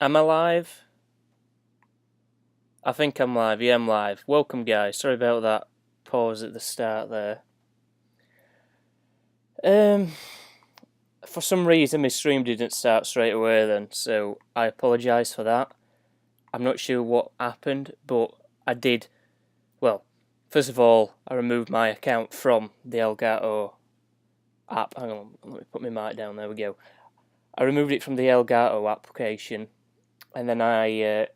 Am I live? I think I'm live. Yeah, I'm live. Welcome, guys. Sorry about that pause at the start there. For some reason, my stream didn't start straight away then, so I apologise for that. I'm not sure what happened, but I did. Well, first of all, I removed my account from the Elgato app. Hang on, let me put my mic down. There we go. I removed it from the Elgato application, and then I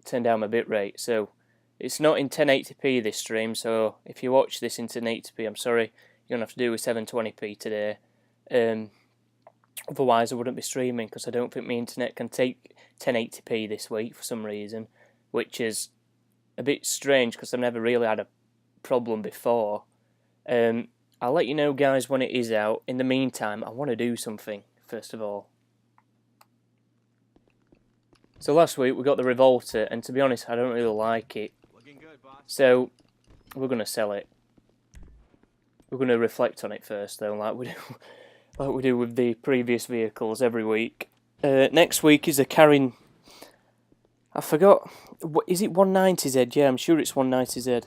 turn down my bitrate, so it's not in 1080p this stream, so if you watch this in 1080p, I'm sorry, you're going to have to do with 720p today. Otherwise I wouldn't be streaming, because I don't think my internet can take 1080p this week for some reason, which is a bit strange, because I've never really had a problem before. I'll let you know, guys, when it is out. In the meantime, I want to do something, first of all. So last week we got the Revolter, and to be honest, I don't really like it. So we're gonna sell it. We're gonna reflect on it first, though, like we do with the previous vehicles every week. Next week is a Karin. I forgot. Is it 190Z? Yeah, I'm sure it's 190Z.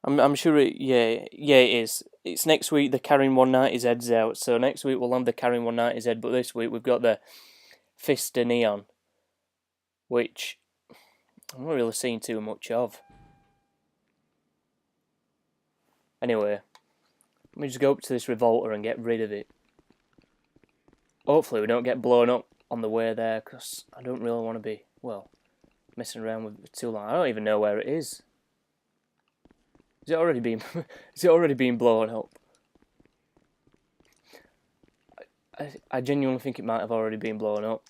I'm sure it. Yeah, it is. It's next week. The Karin 190Z's out, so next week we'll have the Karin 190Z. But this week we've got the Pfister Neon, which I'm not really seeing too much of. Anyway, let me just go up to this Revolter and get rid of it. Hopefully we don't get blown up on the way there, because I don't really want to be, well, messing around with it too long. I don't even know where it is. Is it already been blown up? I genuinely think it might have already been blown up.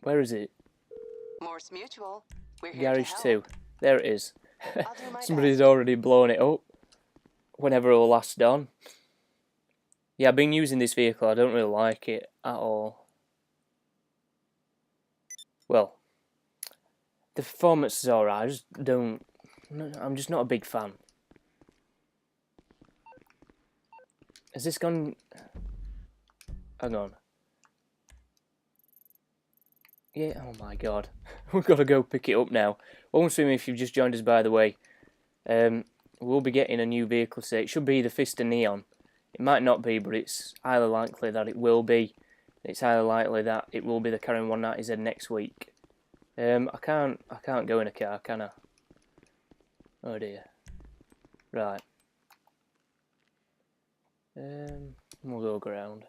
Where is it? Morse Mutual. We're here Garage to 2. There it is. Somebody's best. already blown it up. Whenever it was last done. Yeah, I've been using this vehicle. I don't really like it at all. Well, the performance is alright. I just don't. I'm just not a big fan. Has this gone? Hang on. Yeah, oh my god. We've got to go pick it up now. Welcome to me if you've just joined us, by the way. We'll be getting a new vehicle today. It should be the Pfister Neon. It might not be, but it's highly likely that it will be. It's highly likely that it will be the Karin 190Z next week. I can't go in a car, can I? Oh dear. Right. We'll go ground.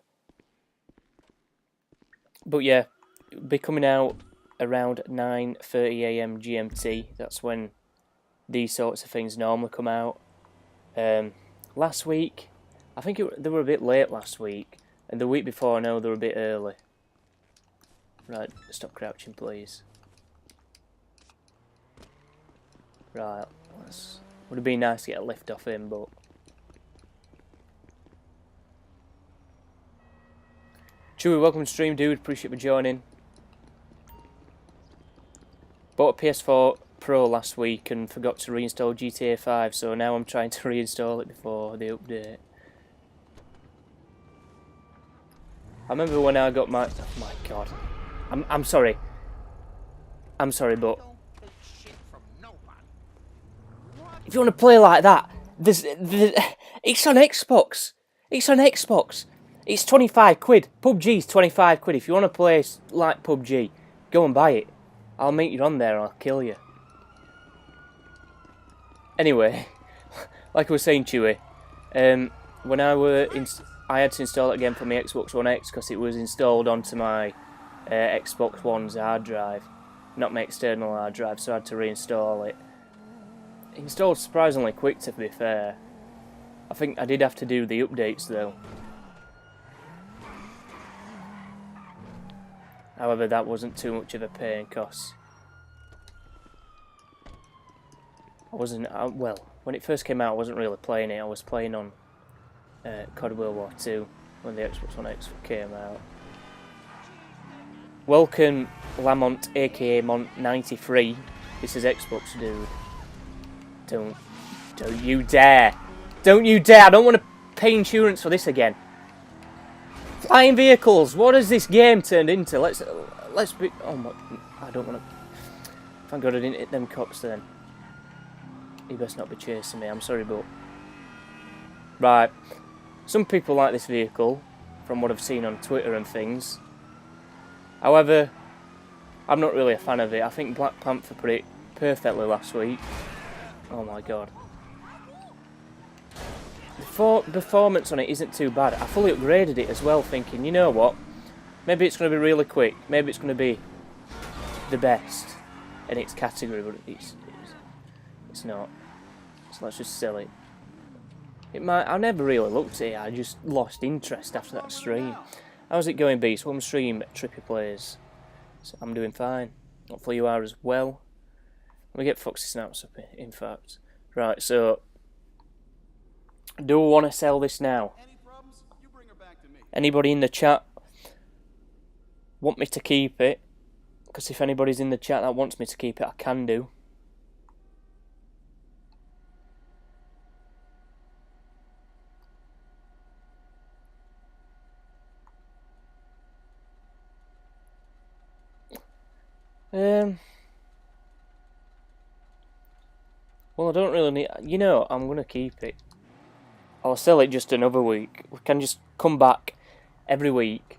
But yeah, it'll be coming out around 9:30 AM GMT. That's when these sorts of things normally come out. Last week, I think they were a bit late last week, and the week before, I know they were a bit early. Right, stop crouching, please. Right, would have been nice to get a lift off him, but Chewy, welcome to stream, dude. Appreciate you joining. Bought a PS4 Pro last week and forgot to reinstall GTA 5, so now I'm trying to reinstall it before the update. I remember when I got my... Oh my god. I'm sorry. I'm sorry, but... If you want to play like that, it's on Xbox. It's on Xbox. It's 25 quid. PUBG's 25 quid. If you want to play like PUBG, go and buy it. I'll meet you on there and I'll kill you. Anyway, like I was saying, Chewy, when I had to install it again for my Xbox One X because it was installed onto my Xbox One's hard drive, not my external hard drive, so I had to reinstall it. It installed surprisingly quick, to be fair. I think I did have to do the updates though. However, that wasn't too much of a pain, because I wasn't, well, when it first came out I wasn't really playing it. I was playing on COD World War 2 when the Xbox One X came out. Welcome Lamont, aka Mont93. This is Xbox, dude. Don't you dare. Don't you dare. I don't want to pay insurance for this again. Flying vehicles. What has this game turned into? Let's be... Oh my... I don't want to... Thank God I didn't hit them cops then. He best not be chasing me. I'm sorry, but... Right. Some people like this vehicle, from what I've seen on Twitter and things. However, I'm not really a fan of it. I think Black Panther put it perfectly last week. Oh my God. The performance on it isn't too bad. I fully upgraded it as well, thinking, you know what? Maybe it's going to be really quick. Maybe it's going to be the best in its category, but it's not. So let's just sell it. It might. I never really looked at it. I just lost interest after that stream. How's it going, Beast? One stream, Trippy Plays. So I'm doing fine. Hopefully you are as well. Let me get Foxy Snaps up here, in fact. Right, so... Do I want to sell this now? Anybody in the chat want me to keep it? Because if anybody's in the chat that wants me to keep it, I can do. Well, I don't really need... You know, I'm going to keep it. I'll sell it just another week. We can just come back every week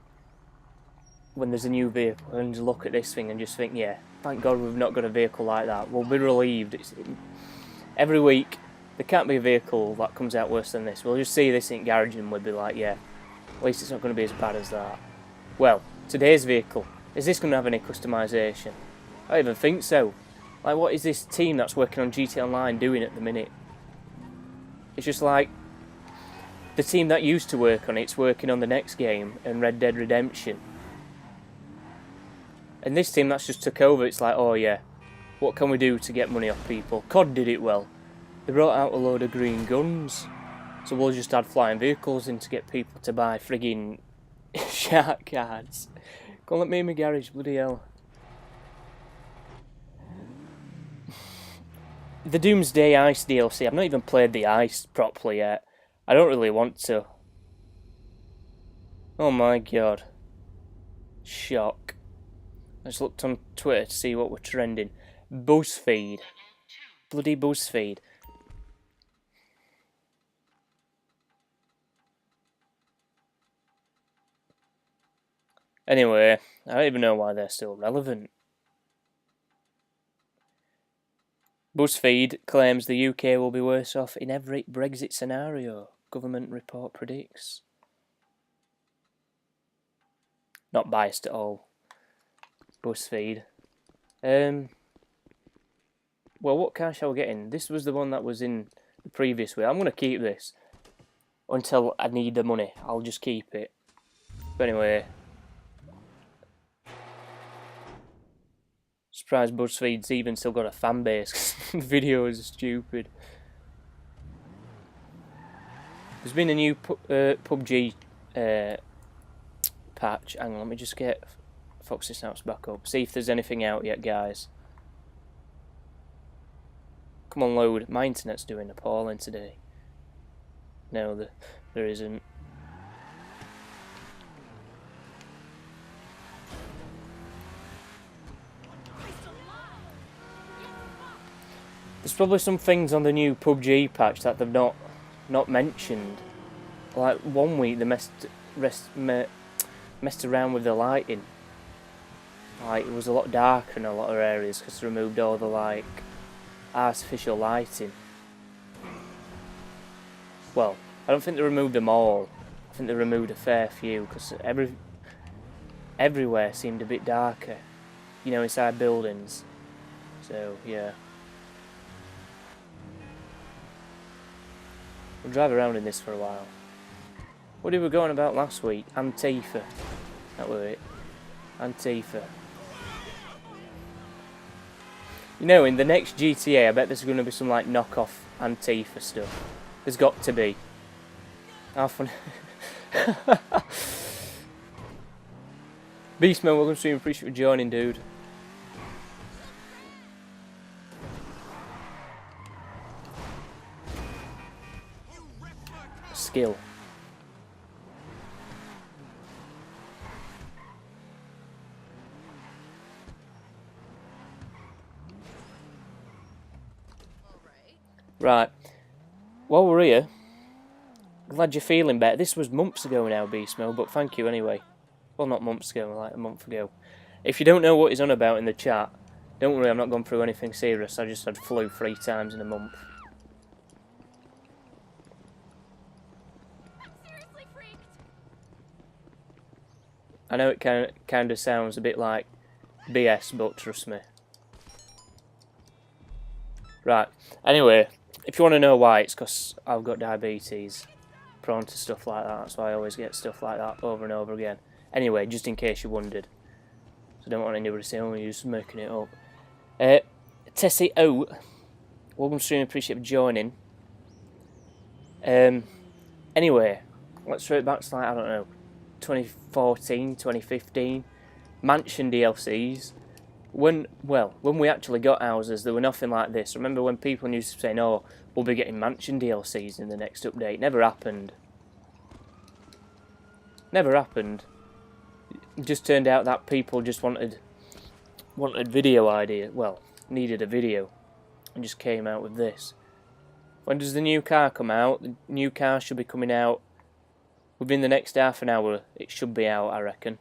when there's a new vehicle and just look at this thing and just think, yeah, thank God we've not got a vehicle like that. We'll be relieved. Every week, there can't be a vehicle that comes out worse than this. We'll just see this in garage and we'll be like, yeah, at least it's not going to be as bad as that. Well, today's vehicle. Is this going to have any customization? I don't even think so. Like, what is this team that's working on GT Online doing at the minute? It's just like, the team that used to work on it's working on the next game and Red Dead Redemption. And this team that's just took over, it's like, oh yeah, what can we do to get money off people? COD did it well. They brought out a load of green guns. So we'll just add flying vehicles in to get people to buy friggin' shark cards. Go on, let me in my garage, bloody hell. The Doomsday Ice DLC, I've not even played the Ice properly yet. I don't really want to. Oh my God. Shock. I just looked on Twitter to see what were trending. BuzzFeed. Bloody BuzzFeed. Anyway, I don't even know why they're still relevant. BuzzFeed claims the UK will be worse off in every Brexit scenario. Government report predicts. Not biased at all. BuzzFeed. Well, what car shall we get in? This was the one that was in the previous way. I'm going to keep this until I need the money. I'll just keep it. But anyway. Surprised BuzzFeed's even still got a fan base. The video is stupid. There's been a new PUBG patch. Hang on, let me just get Foxy Snaps back up. See if there's anything out yet, guys. Come on, load. My internet's doing appalling today. No, there isn't. There's probably some things on the new PUBG patch that they've not mentioned. Like, one week they messed around with the lighting. Like, it was a lot darker in a lot of areas because they removed all the, like, artificial lighting. Well, I don't think they removed them all. I think they removed a fair few because everywhere seemed a bit darker. You know, inside buildings. So, yeah. We'll drive around in this for a while. What did we go on about last week? Antifa. That was it. Antifa. You know, in the next GTA, I bet there's going to be some, like, knockoff Antifa stuff. There's got to be. How funny. Beastman, welcome to stream. Appreciate you joining, dude. skill. Right, while we're here, glad you're feeling better. This was months ago now, Beast Mode, but thank you anyway. Well, not months ago, like a month ago. If you don't know what he's on about in the chat, don't worry, I'm not going through anything serious. I just had flu 3 times in a month. I'm seriously freaked. I know it kind of sounds a bit like BS, but trust me. Right, anyway, if you want to know why, it's because I've got diabetes. Prone to stuff like that, that's why I always get stuff like that over and over again. Anyway, just in case you wondered. So I don't want anybody to say, oh, you're just making it up. Tessie O, welcome to stream, appreciate you joining. Anyway, let's throw it back to, like, I don't know, 2014, 2015. Mansion DLCs. When we actually got houses, there were nothing like this. Remember when people used to say, "Oh, we'll be getting Mansion DLCs in the next update"? Never happened. Never happened. It just turned out that people just wanted video idea. Well, needed a video, and just came out with this. When does the new car come out? The new car should be coming out within the next half an hour. It should be out, I reckon.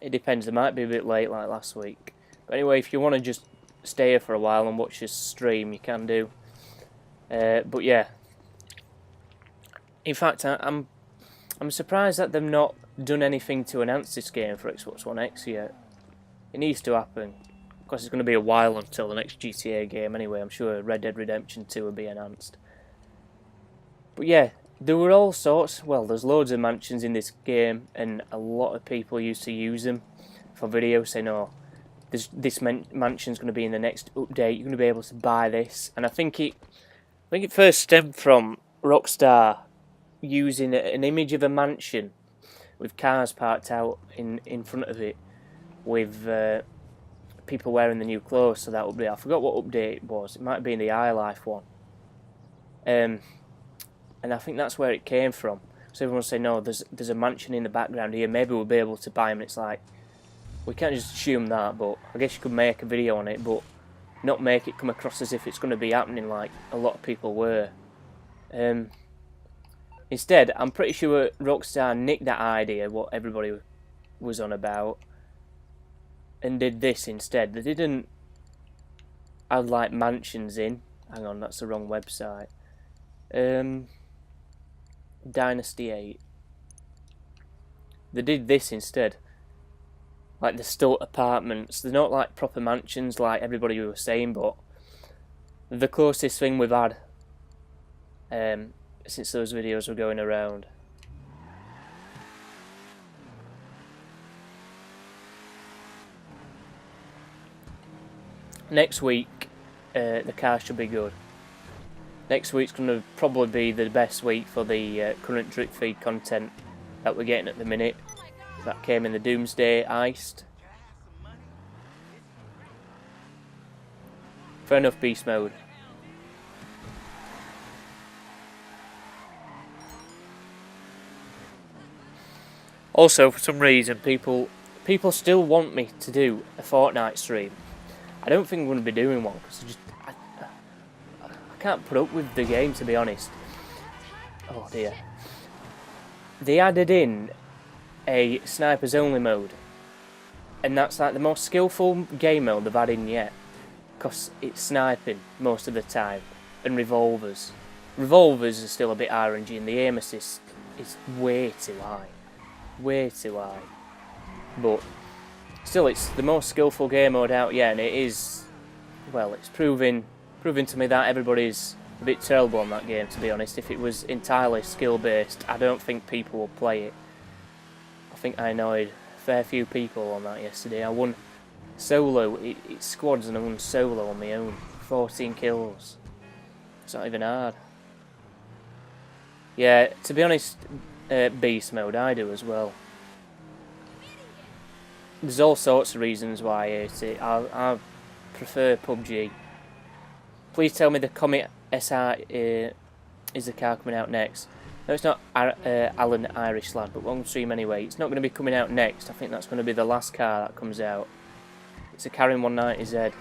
It depends, it might be a bit late like last week. But anyway, if you want to just stay here for a while and watch this stream, you can do. But yeah. In fact, I'm surprised that they've not done anything to enhance this game for Xbox One X yet. It needs to happen. Of course, it's going to be a while until the next GTA game anyway. I'm sure Red Dead Redemption 2 will be enhanced. But yeah. There were all sorts, well, there's loads of mansions in this game, and a lot of people used to use them for videos, saying, oh, this mansion's going to be in the next update, you're going to be able to buy this. And I think it first stemmed from Rockstar using an image of a mansion with cars parked out in front of it, with people wearing the new clothes, so that update. I forgot what update it was, it might be in the iLife one. And I think that's where it came from. So everyone's saying, no, there's a mansion in the background here, maybe we'll be able to buy them. And it's like, we can't just assume that, but I guess you could make a video on it, but not make it come across as if it's going to be happening like a lot of people were. Instead, I'm pretty sure Rockstar nicked that idea, what everybody was on about, and did this instead. They didn't add like mansions in. Hang on, that's the wrong website. Dynasty 8. They did this instead. Like the stilt apartments. They're not like proper mansions like everybody was saying, but the closest thing we've had since those videos were going around. Next week, the car should be good. Next week's going to probably be the best week for the current drip feed content that we're getting at the minute. That came in the Doomsday Iced. Fair enough, Beast Mode. Also, for some reason, people still want me to do a Fortnite stream. I don't think I'm going to be doing one because I can't put up with the game, to be honest. Oh dear. They added in a snipers only mode, and that's like the most skillful game mode they've had in yet, because it's sniping most of the time, and revolvers. Revolvers are still a bit RNG, and the aim assist is way too high. Way too high. But still, it's the most skillful game mode out yet, and it is, well, it's proving to me that everybody's a bit terrible on that game, to be honest. If it was entirely skill based, I don't think people will play it. I think I annoyed a fair few people on that yesterday. I won solo, it's squads, and I won solo on my own. 14 kills. It's not even hard. Yeah, to be honest, beast mode I do as well. There's all sorts of reasons why I hate it. I prefer PUBG. Please tell me the Comet SR is the car coming out next. No, it's not Alan Irish Lad, but one stream anyway. It's not going to be coming out next. I think that's going to be the last car that comes out. It's a Karin 190Z.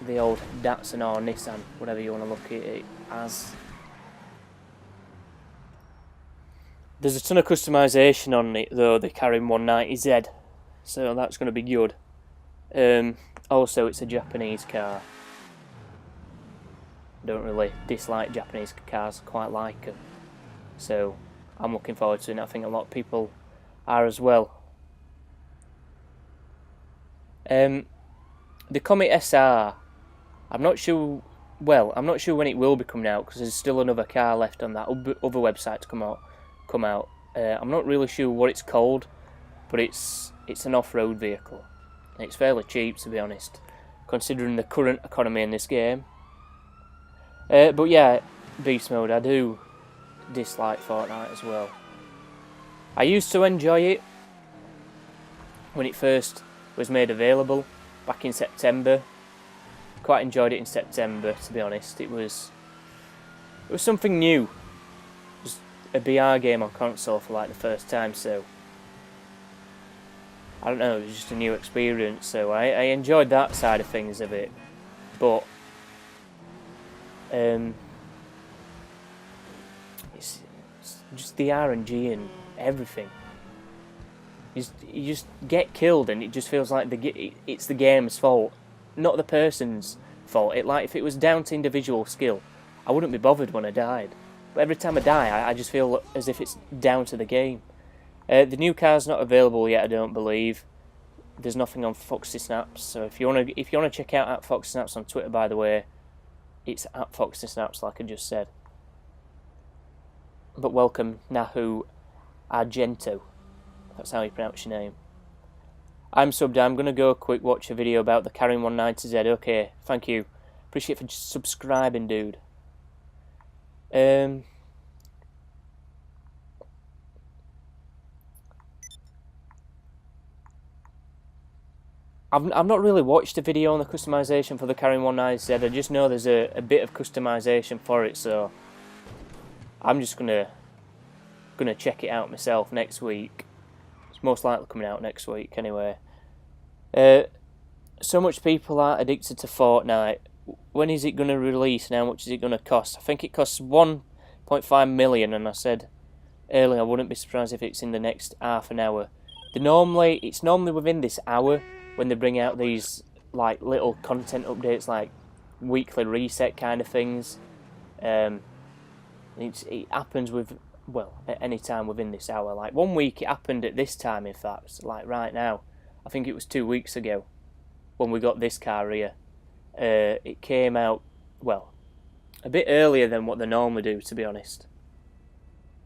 The old Datsun or Nissan, whatever you want to look at it as. There's a ton of customization on it though, the Karin 190Z. So that's going to be good. Also, it's a Japanese car. I don't really dislike Japanese cars, I quite like them. So I'm looking forward to it, and I think a lot of people are as well. The Comet SR, I'm not sure when it will be coming out, because there's still another car left on that other website to come out. I'm not really sure what it's called, but it's an off-road vehicle. It's fairly cheap, to be honest, considering the current economy in this game. But yeah, Beast Mode, I do dislike Fortnite as well. I used to enjoy it when it first was made available back in September. Quite enjoyed it in September, to be honest. It was something new. It was a BR game on console for like the first time, so I don't know, it was just a new experience, so I enjoyed that side of things a bit. But it's just the RNG and everything. You just get killed, and it just feels like it's the game's fault, not the person's fault. If it was down to individual skill, I wouldn't be bothered when I died. But every time I die, I just feel as if it's down to the game. The new car's not available yet, I don't believe. There's nothing on Foxy Snaps, so if you wanna check out at Foxy Snaps on Twitter, by the way, it's at Foxy Snaps, like I just said. But welcome, Nahu Argento. That's how you pronounce your name. I'm subbed. I'm going to go quick watch a video about the Karin 190Z. Okay, thank you. Appreciate for subscribing, dude. I've not really watched a video on the customization for the Karin 190Z. I just know there's a bit of customization for it, so I'm just gonna check it out myself next week. It's most likely coming out next week anyway. So much people are addicted to Fortnite. When is it going to release and how much is it going to cost? I think it costs 1.5 million, and I said earlier I wouldn't be surprised if it's in the next half an hour. It's normally within this hour when they bring out these like little content updates, like weekly reset kind of things. It happens at any time within this hour. Like 1 week it happened at this time, in fact, like right now. I think it was 2 weeks ago when we got this car here. It came out, a bit earlier than what they normally do, to be honest.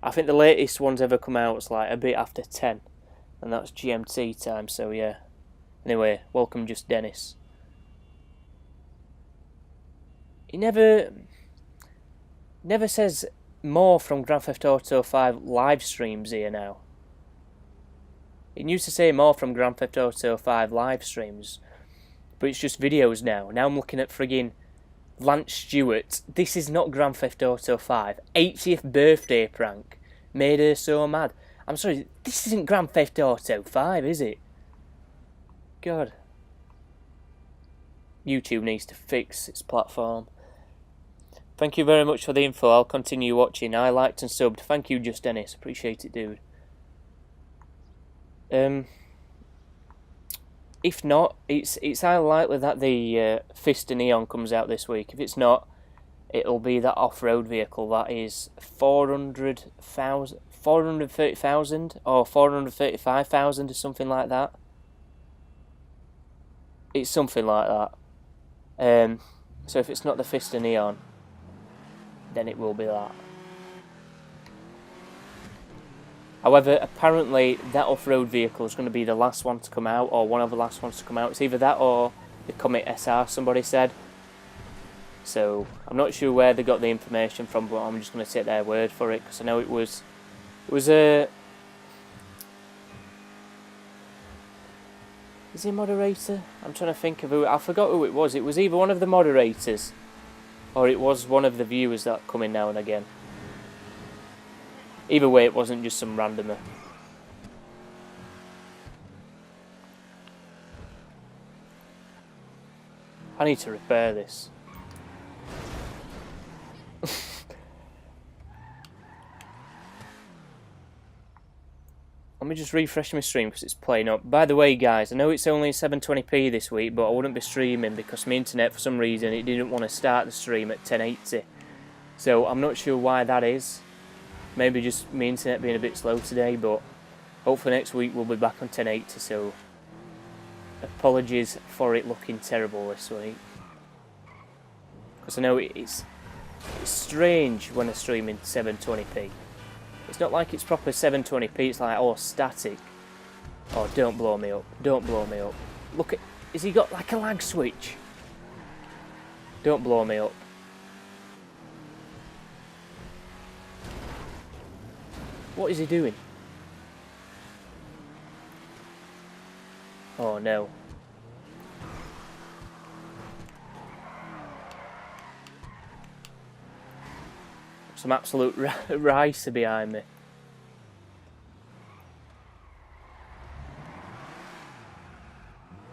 I think the latest one's ever come out was like a bit after 10, and that's GMT time, so yeah. Anyway, welcome, Just Dennis. He never says more from Grand Theft Auto 5 live streams here now. It used to say more from Grand Theft Auto 5 live streams, but it's just videos now. Now I'm looking at friggin' Lance Stewart. This is not Grand Theft Auto 5. 80th birthday prank. Made her so mad. I'm sorry, this isn't Grand Theft Auto 5, is it? God. YouTube needs to fix its platform. Thank you very much for the info. I'll continue watching. I liked and subbed. Thank you, Just Dennis. Appreciate it, dude. If not, it's highly likely that the Pfister Neon comes out this week. If it's not, it'll be that off-road vehicle that is 430,000 or 435,000 or something like that. It's something like that. So if it's not the Pfister Neon, then it will be that. However, apparently that off-road vehicle is going to be the last one to come out, or one of the last ones to come out. It's either that or the Comet SR, somebody said. So I'm not sure where they got the information from, but I'm just going to take their word for it, because I know it was a... Is he a moderator? I'm trying to think of who... I forgot who it was. It was either one of the moderators or it was one of the viewers that come in now and again. Either way, it wasn't just some randomer. I need to repair this. Let me just refresh my stream because it's playing up. By the way, guys, I know it's only 720p this week, but I wouldn't be streaming because my internet, for some reason, it didn't want to start the stream at 1080. So I'm not sure why that is. Maybe just my internet being a bit slow today, but hopefully next week we'll be back on 1080. So apologies for it looking terrible this week. Because I know it's strange when I stream in 720p. It's not like it's proper 720p, it's like, oh, static. Oh, don't blow me up, don't blow me up. Look at, has he got like a lag switch? Don't blow me up. What is he doing? Oh no. Some absolute rice behind me.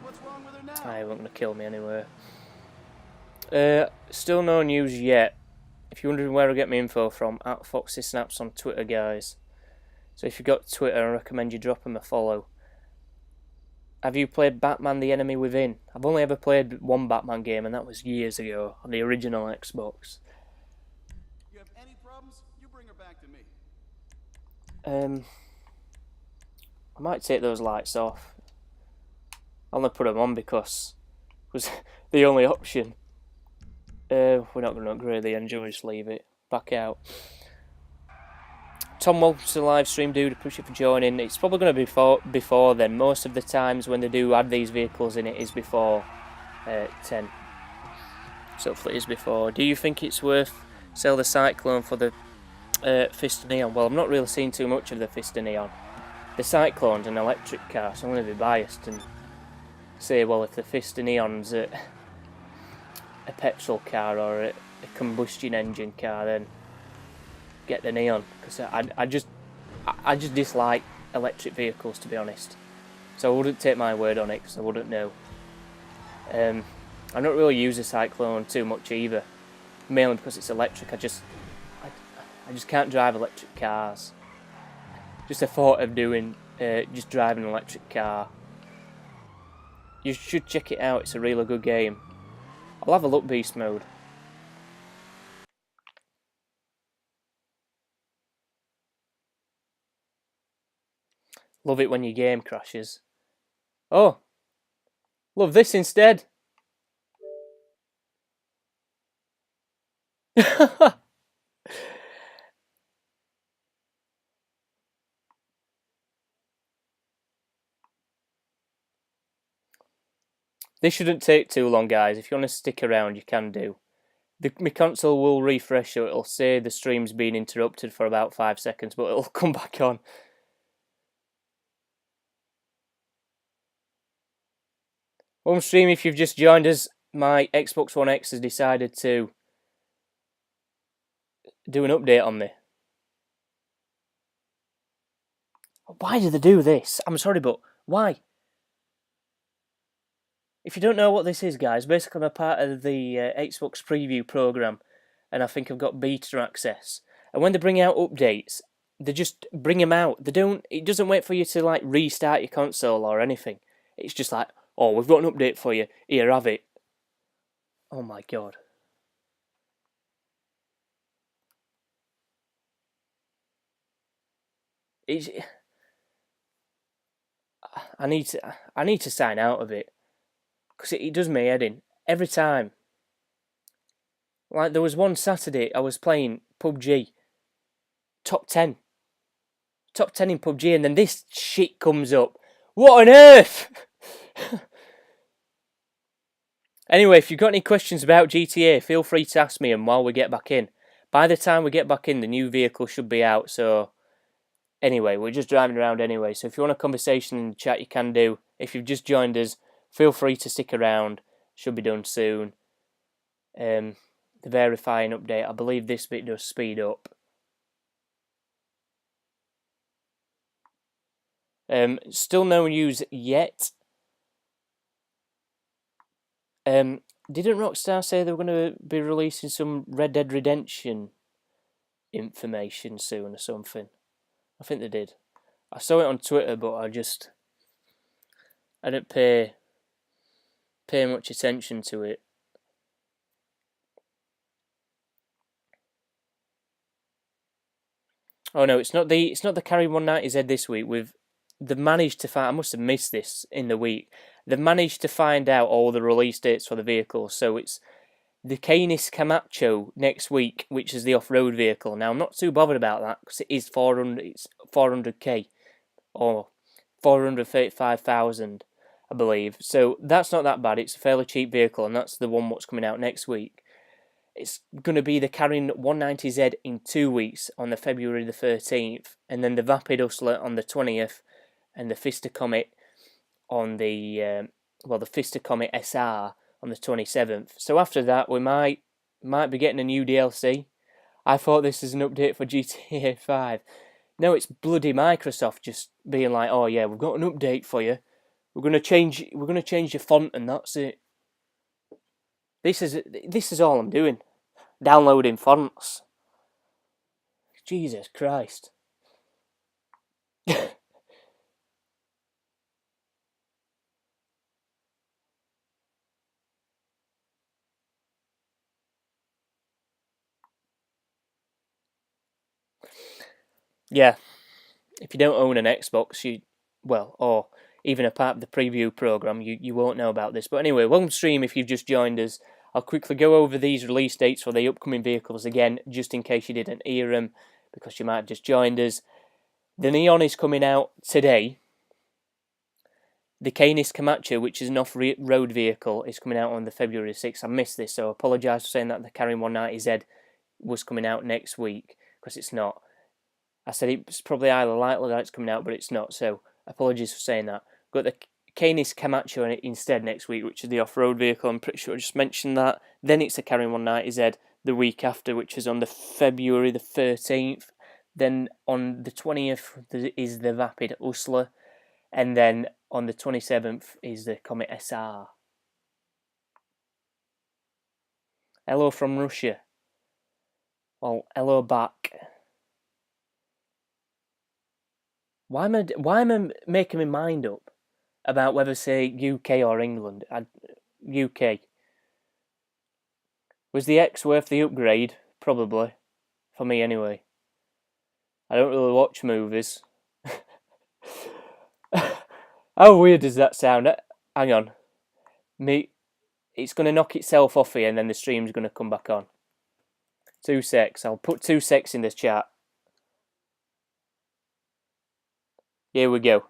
What's wrong with her now? They weren't going to kill me anyway. Still no news yet. If you're wondering where I get my info from, at Foxy Snaps on Twitter, guys. So if you've got Twitter, I recommend you drop him a follow. Have you played Batman the Enemy Within? I've only ever played one Batman game, and that was years ago on the original Xbox. You have any problems? You bring her back to me. I might take those lights off. I'll only put them on because it was the only option. We're not going to upgrade the engine, we'll just leave it. Back out. Tom, welcome to the live stream, dude. Appreciate you for joining. It's probably going to be before then. Most of the times when they do add these vehicles in, it is before 10. So hopefully it is before. Do you think it's worth sell the Cyclone for the Pfister Neon? Well, I'm not really seeing too much of the Pfister Neon. The Cyclone's an electric car, so I'm going to be biased and say, well, if the Pfister Neon's a petrol car or a combustion engine car, then get the Neon, because I just dislike electric vehicles, to be honest. So I wouldn't take my word on it because I wouldn't know. I don't really use a Cyclone too much either, mainly because it's electric. I just can't drive electric cars. Just the thought of doing just driving an electric car. You should check it out. It's a really good game. I'll have a look, beast mode. Love it when your game crashes. Oh, love this instead. This shouldn't take too long, guys. If you want to stick around, you can do. My console will refresh, so it'll say the stream's been interrupted for about 5 seconds, but it'll come back on. Home stream, if you've just joined us, my Xbox One X has decided to do an update on me. Why do they do this? I'm sorry, but why? If you don't know what this is, guys, basically I'm a part of the Xbox preview program, and I think I've got beta access. And when they bring out updates, they just bring them out. They don't. It doesn't wait for you to like restart your console or anything. It's just like, oh, we've got an update for you. Here, have it. Oh my god. It's, I need to sign out of it because it does me head in every time. Like there was one Saturday I was playing PUBG, top 10 in PUBG, and then this shit comes up. What on earth? Anyway, if you've got any questions about GTA, feel free to ask me them while we get back in. By the time we get back in, the new vehicle should be out, so anyway, we're just driving around anyway, so if you want a conversation in the chat, you can do. If you've just joined us, feel free to stick around. Should be done soon. the verifying update. I believe this bit does speed up. Still no news yet. Didn't Rockstar say they were going to be releasing some Red Dead Redemption information soon or something? I think they did. I saw it on Twitter, but I didn't pay much attention to it. Oh no, it's not the Carry 190Z this week. They've managed to find. I must have missed this in the week. They've managed to find out all the release dates for the vehicles. So it's the Canis Camacho next week, which is the off-road vehicle. Now I'm not too bothered about that because it is 400. It's 400k or 435,000, I believe. So that's not that bad. It's a fairly cheap vehicle, and that's the one what's coming out next week. It's going to be the Carrying 190Z in 2 weeks on the February the 13th, and then the Vapid Hustler on the 20th, and the Pfister Comet on the the Pfister Comet SR on the 27th. So after that, we might be getting a new DLC. I thought this is an update for GTA 5. No, it's bloody Microsoft just being like, "Oh yeah, we've got an update for you. We're gonna change your font, and that's it." This is all I'm doing. Downloading fonts. Jesus Christ. Yeah, if you don't own an Xbox, or even a part of the preview program, you won't know about this. But anyway, welcome to stream if you've just joined us. I'll quickly go over these release dates for the upcoming vehicles again, just in case you didn't hear them, because you might have just joined us. The Neon is coming out today. The Canis Camacho, which is an off-road vehicle, is coming out on the February 6th. I missed this, so I apologise for saying that the Carrying 190Z was coming out next week, because it's not. I said it's probably either likely that it's coming out, but it's not, so apologies for saying that. Got the Canis Camacho instead next week, which is the off-road vehicle. I'm pretty sure I just mentioned that. Then it's the Carrying 190Z the week after, which is on the February the 13th. Then on the 20th is the Vapid Hustler. And then on the 27th is the Comet SR. Hello from Russia. Well, hello back. Why am I making my mind up about whether say UK or England? UK. Was the X worth the upgrade? Probably. For me anyway. I don't really watch movies. How weird does that sound? Hang on. It's going to knock itself off here and then the stream's going to come back on. 2 secs. I'll put 2 secs in the chat. Here we go.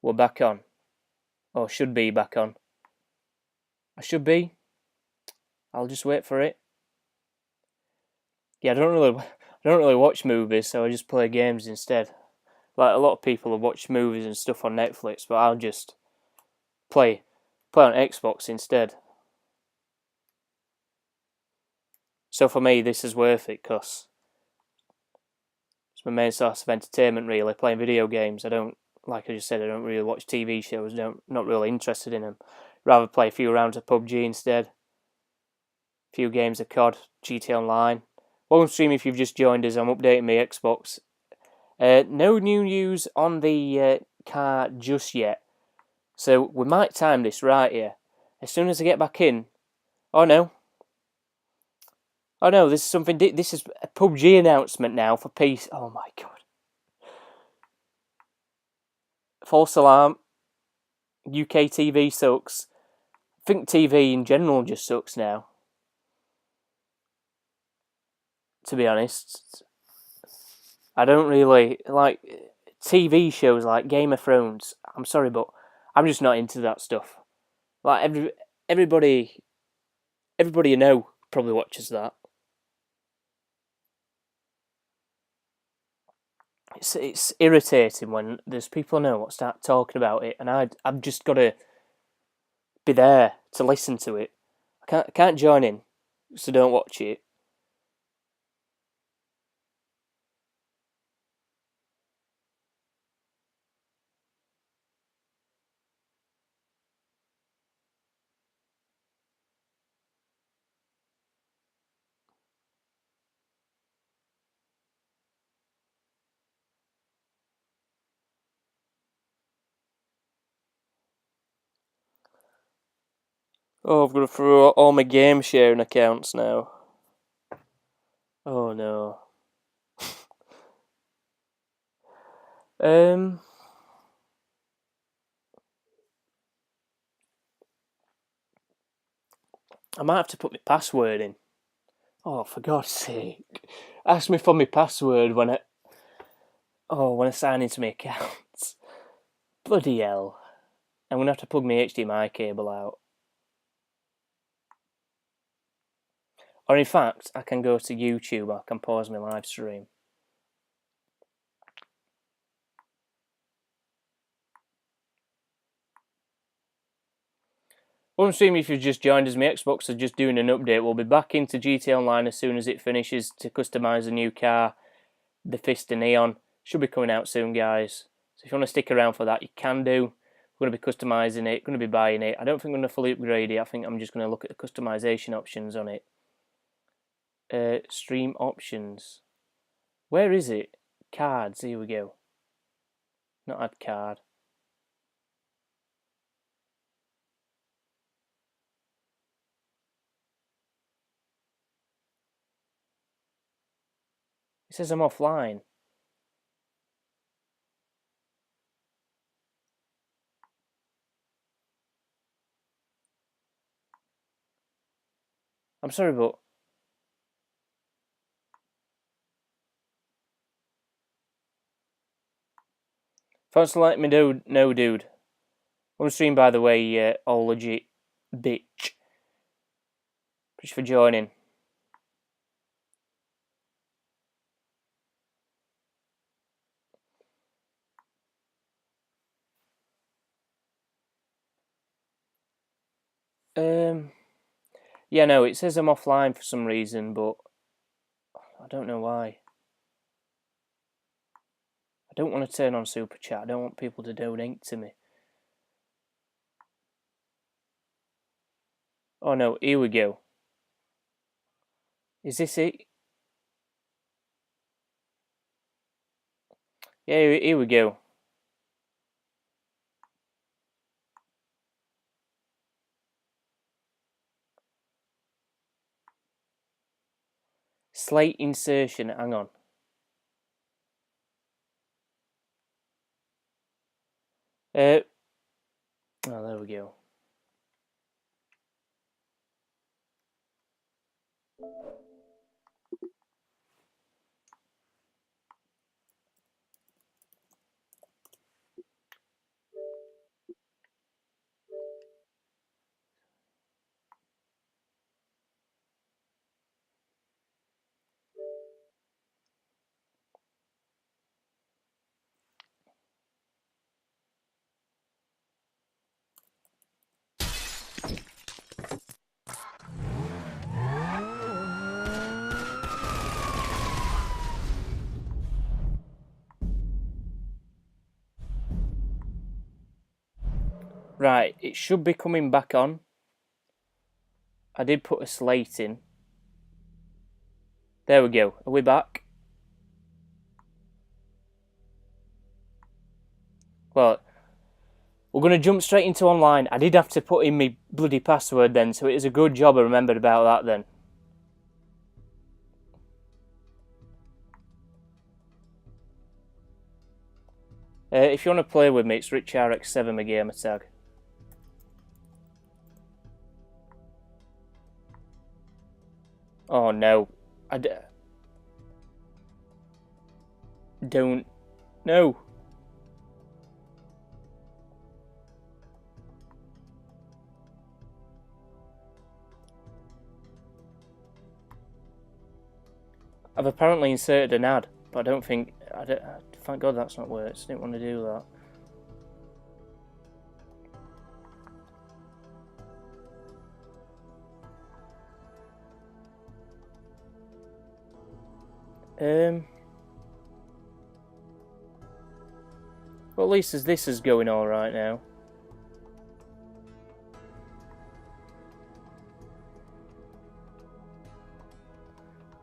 We're back on. Or should be back on. I should be. I'll just wait for it. Yeah, I don't really watch movies, so I just play games instead. Like a lot of people have watched movies and stuff on Netflix, but I'll just play on Xbox instead. So for me, this is worth it because it's my main source of entertainment. Really, playing video games. Like I just said, I don't really watch TV shows. Not really interested in them. Rather play a few rounds of PUBG instead. A few games of COD, GTA Online. Welcome to stream if you've just joined us. I'm updating my Xbox. No new news on the car just yet. So we might time this right here. As soon as I get back in. Oh no, this is something. This is a PUBG announcement now for peace. Oh my god. False alarm. UK TV sucks. I think TV in general just sucks now. To be honest. I don't really like TV shows like Game of Thrones. I'm sorry, but I'm just not into that stuff. Like everybody you know probably watches that. It's irritating when there's people I know what start talking about it, and I've just got to be there to listen to it. I Can't join in, so don't watch it. Oh, I've got to throw all my game sharing accounts now. Oh no. I might have to put my password in. Oh, for God's sake! Ask me for my password when I sign into my accounts. Bloody hell! I'm gonna have to plug my HDMI cable out. Or in fact, I can go to YouTube. I can pause my live stream. One stream, if you've just joined us, my Xbox is just doing an update. We'll be back into GTA Online as soon as it finishes to customise the new car, the Pfister Neon. Should be coming out soon, guys. So if you want to stick around for that, you can do. We're going to be customising it, going to be buying it. I don't think I'm going to fully upgrade it. I think I'm just going to look at the customisation options on it. Stream options. Where is it? Cards, here we go. Not add card. It says I'm offline. I'm sorry, but thanks for letting me know, dude. On stream, by the way, all legit bitch. Thanks for joining. Yeah, no, it says I'm offline for some reason, but I don't know why. I don't want to turn on Super Chat. I don't want people to donate to me. Oh no, here we go. Is this it? Yeah, here we go. Slate insertion, hang on. Oh, there we go. Right, it should be coming back on. I did put a slate in. There we go. Are we back? Well, we're going to jump straight into online. I did have to put in my bloody password then, so it is a good job I remembered about that then. If you want to play with me, it's RichRX7, my gamer tag. Oh no. Don't. No. I've apparently inserted an ad, but I don't think. Thank God that's not worked. I didn't want to do that. Well, at least this is going all right now.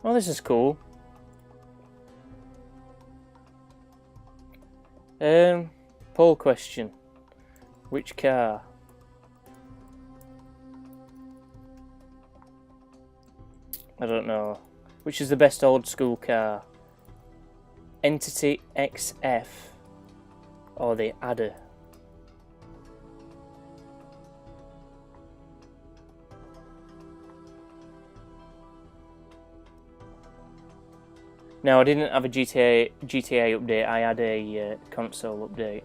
Oh, this is cool. Poll question. Which car? I don't know. Which is the best old school car? Entity XF or the Adder? No, I didn't have a GTA update. I had a console update.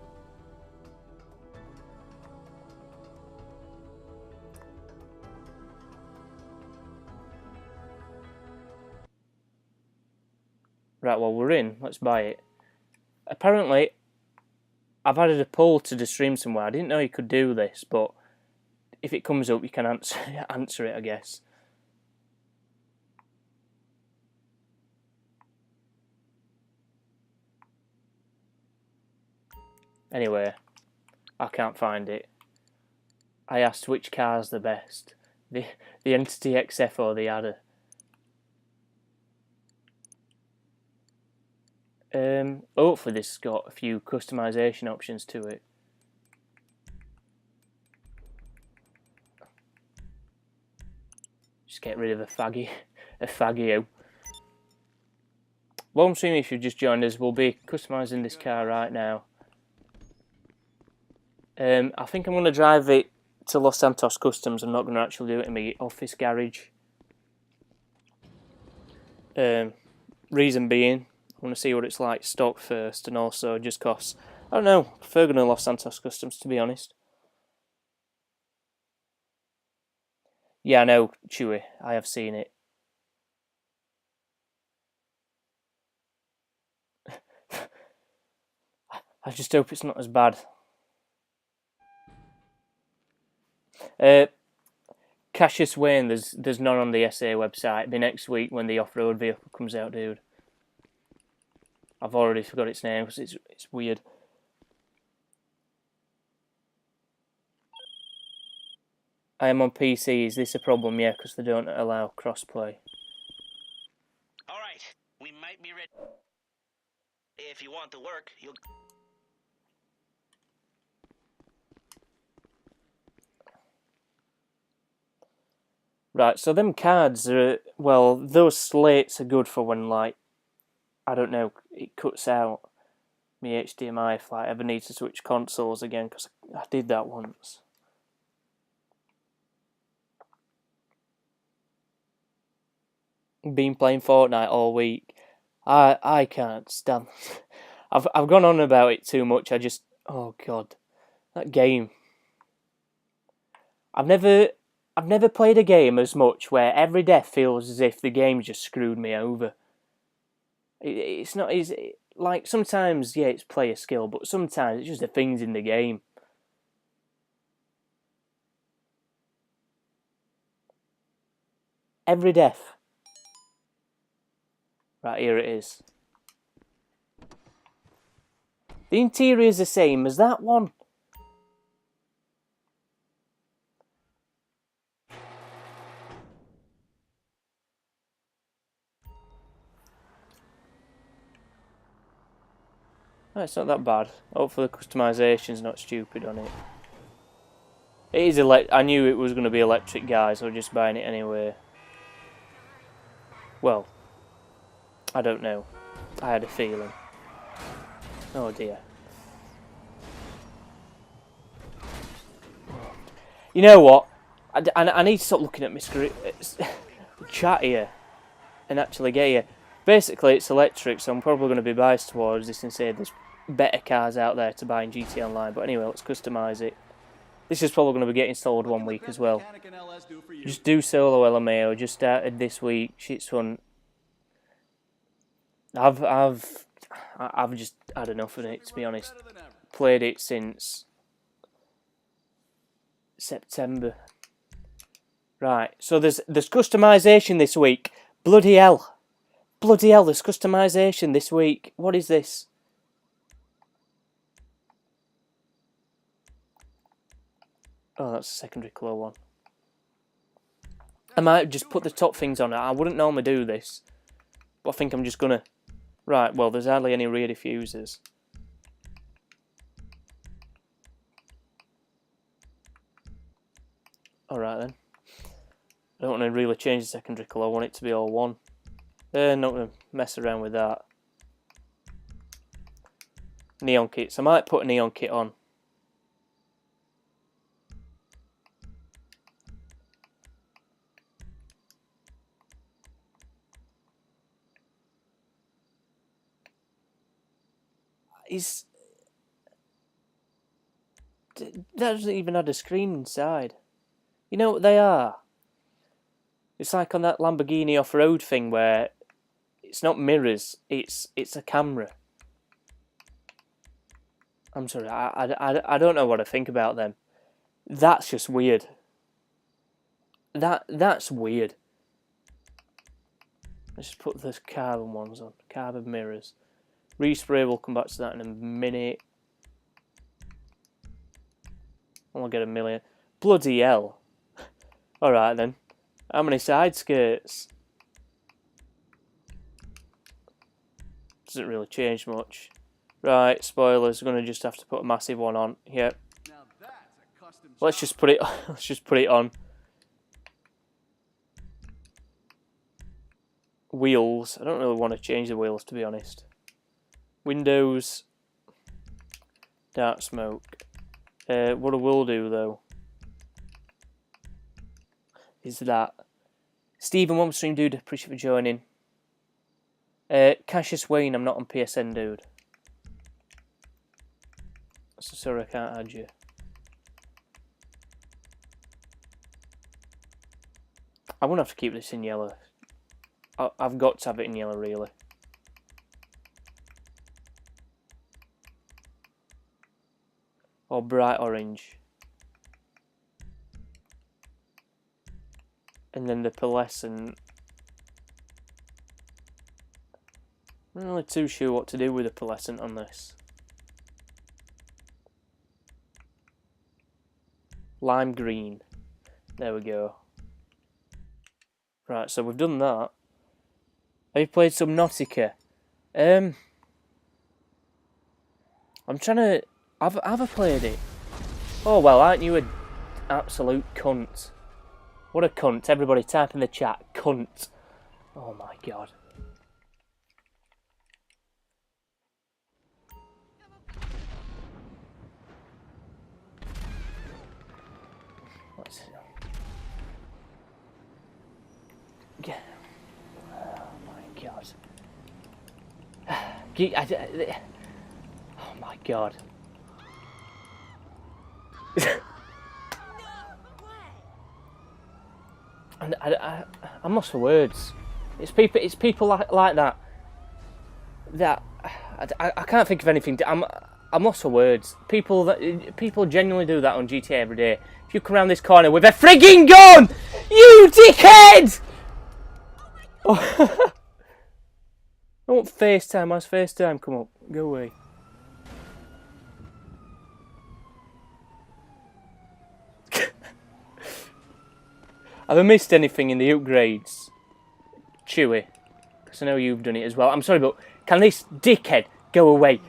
Right, well, we're in. Let's buy it. Apparently, I've added a poll to the stream somewhere. I didn't know you could do this, but if it comes up, you can answer it, I guess. Anyway, I can't find it. I asked which car's the best. The Entity XF or the Adder? Hopefully this has got a few customization options to it. Just get rid of a faggio. Well, I'm assuming if you've just joined us, we'll be customizing this car right now. I think I'm going to drive it to Los Santos Customs. I'm not going to actually do it in my office garage. Reason being, I want to see what it's like stock first, and also just cause, I don't know, I prefer going to Los Santos Customs, to be honest. Yeah, I know, Chewy, I have seen it. I just hope it's not as bad. Cassius Wayne, there's none on the SA website. It'll be next week when the off-road vehicle comes out, dude. I've already forgot its name because it's weird. I am on PC. Is this a problem? Yeah, because they don't allow crossplay. Alright, we might be ready. If you want to work, you'll... Right, so them cards are... Well, those slates are good for when, like, I don't know, it cuts out my HDMI if I ever need to switch consoles again, because I did that once. Been playing Fortnite all week. I can't stand. I've gone on about it too much. Oh god, that game. I've never played a game as much where every death feels as if the game just screwed me over. It's not easy. Like sometimes, yeah, it's player skill, but sometimes it's just the things in the game. Every death. Right, here it is. The interior is the same as that one. Oh, it's not that bad. Hopefully the customisation's not stupid on it. It is I knew it was going to be electric, guys, so I'm just buying it anyway. Well, I don't know. I had a feeling. Oh dear. You know what? I need to stop looking at my screen, chat here, and actually get here. Basically, it's electric, so I'm probably going to be biased towards this and say there's better cars out there to buy in GT Online. But anyway, let's customise it. This is probably going to be getting installed 1 week as well. Just do solo LMAO. Just started this week. Shit's fun. I've just had enough of it, to be honest. Played it since September. Right, so there's customisation this week. Bloody hell. Bloody hell, there's customization this week. What is this? Oh, that's a secondary colour one. I might just put the top things on it. I wouldn't normally do this, but I think I'm just gonna... Right, well, there's hardly any rear diffusers. Alright then. I don't want to really change the secondary colour. I want it to be all one. Not going to mess around with that. Neon kits. I might put a neon kit on. That doesn't even have a screen inside. You know what they are? It's like on that Lamborghini off-road thing where it's not mirrors, it's a camera. I'm sorry, I don't know what I think about them. That's just weird. That's weird. Let's just put the carbon ones on. Carbon mirrors. Respray, we'll come back to that in a minute. I'll get a million. Bloody hell. Alright then. How many side skirts? Doesn't really change much. Right, spoilers. We're gonna just have to put a massive one on. Yep. Now that's a custom Let's just put it. Let's just put it on. Wheels. I don't really want to change the wheels, to be honest. Windows. Dark smoke. What I will do though is that Stephen, one stream dude, appreciate for joining. Cassius Wayne, I'm not on PSN, dude. So sorry I can't add you. I won't have to keep this in yellow. I've got to have it in yellow, really. Or bright orange. And then the pearlescent. I'm not really too sure what to do with the pearlescent on this. Lime green. There we go. Right, so we've done that. Have you played some Nautica? I'm trying to... Have I played it? Oh, well, aren't you an absolute cunt? What a cunt. Everybody type in the chat. Cunt. Oh, my God. What's it? Yeah. Oh, my God. Oh, my God. And I'm lost for words. It's people like that. I can't think of anything. I'm lost for words. People genuinely do that on GTA every day. If you come around this corner with a frigging gun, you dickhead! Oh. I want FaceTime. How's FaceTime come up? Go away. Have I missed anything in the upgrades? Chewy. Because I know you've done it as well. I'm sorry, but can this dickhead go away?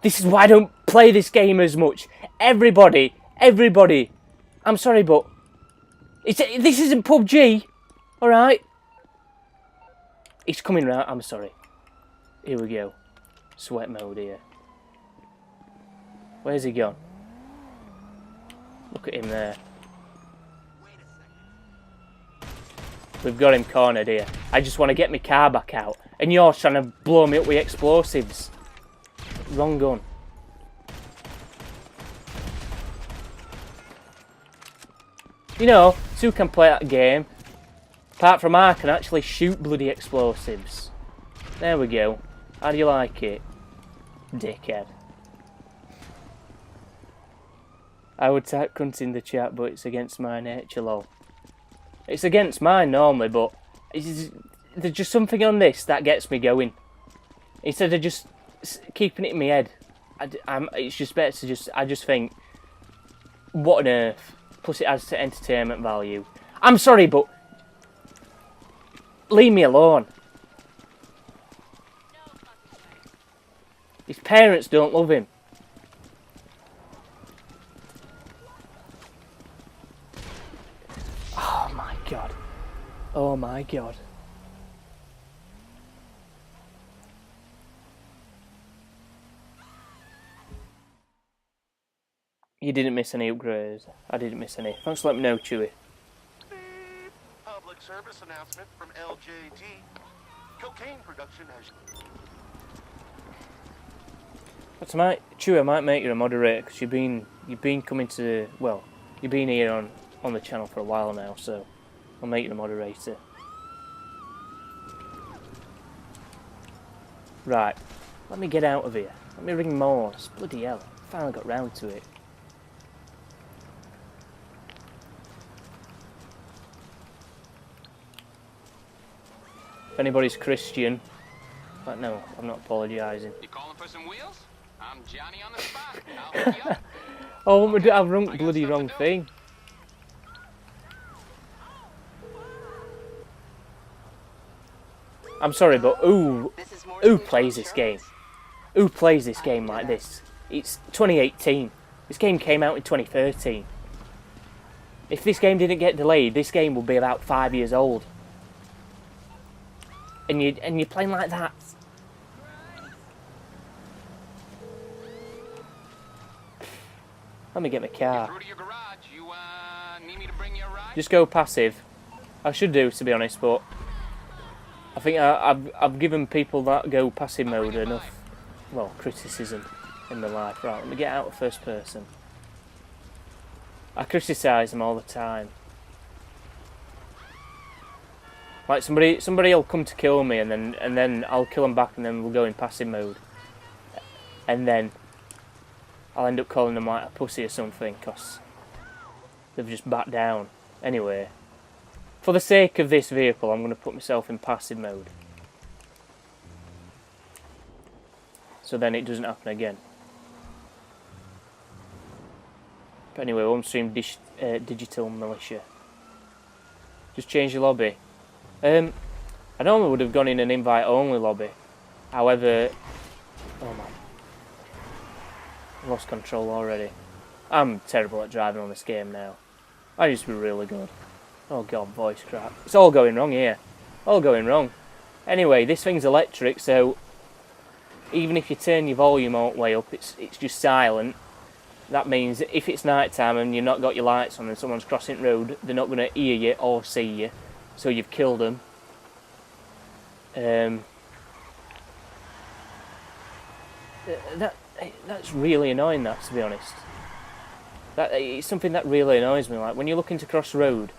This is why I don't play this game as much. Everybody. I'm sorry, but... this isn't PUBG. Alright? He's coming round. I'm sorry. Here we go. Sweat mode here. Where's he gone? Look at him there. We've got him cornered here. I just want to get my car back out. And you're trying to blow me up with explosives. Wrong gun. You know, two can play that game. Apart from I can actually shoot bloody explosives. There we go. How do you like it? Dickhead. I would type cunt in the chat, but it's against my nature, lol. It's against mine normally, but there's just something on this that gets me going. Instead of just keeping it in my head, it's just better to just. I just think, what on earth? Plus, it adds to entertainment value. I'm sorry, but leave me alone. His parents don't love him. Oh my god. Oh my god. You didn't miss any upgrades. I didn't miss any. Thanks for letting me know, Chewie. Public service announcement from LJT. Cocaine production has... Chewie, I might make you a moderator because you've been coming to, well, you've been here on the channel for a while now, so I'll make you a moderator. Right, let me get out of here. Let me ring Morse. Bloody hell, finally got round to it. If anybody's Christian, but no, I'm not apologising. You calling for some wheels? I'm Johnny on the spot. I'll hook you up. Oh, I've rung bloody wrong thing. I'm sorry, but who plays this game? Who plays this game like this? It's 2018. This game came out in 2013. If this game didn't get delayed, this game would be about 5 years old. And you're playing like that. Let me get my car. Through to your garage. You need me to bring you a ride? Just go passive. I should do, to be honest, but I think I've given people that go passive mode enough, well, criticism in my life. Right, let me get out of first person. I criticise them all the time. Like somebody will come to kill me, and then I'll kill them back, and then we'll go in passive mode, and then I'll end up calling them like a pussy or something, because they've just backed down. Anyway, for the sake of this vehicle, I'm going to put myself in passive mode, so then it doesn't happen again. But anyway, on-stream digital militia. Just change the lobby. I normally would have gone in an invite-only lobby. However, oh my, I lost control already. I'm terrible at driving on this game now. I used to be really good. Oh god, voice crap. It's all going wrong here. All going wrong. Anyway, this thing's electric, so even if you turn your volume all the way up, it's just silent. That means if it's night time and you've not got your lights on and someone's crossing the road, they're not going to hear you or see you. So you've killed them. That's really annoying, that, to be honest. It's something that really annoys me. Like when you're looking to cross the road,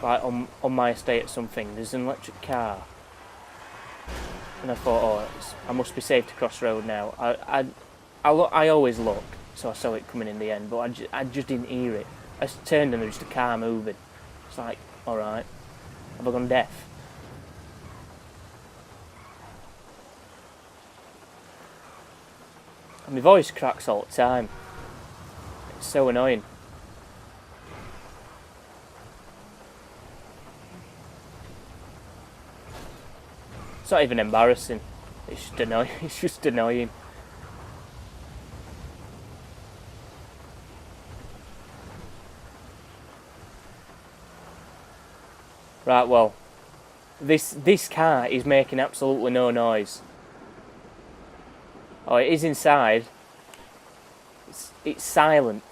like on my estate or something, there's an electric car, and I thought, oh, I must be safe to cross the road now. I always look, so I saw it coming in the end, but I just didn't hear it. I turned and there was just a car moving. It's like, all right. Have I gone deaf? And my voice cracks all the time. It's so annoying. It's not even embarrassing. It's just annoying. It's just annoying. Right, well, this car is making absolutely no noise. Oh, it is inside. It's silent.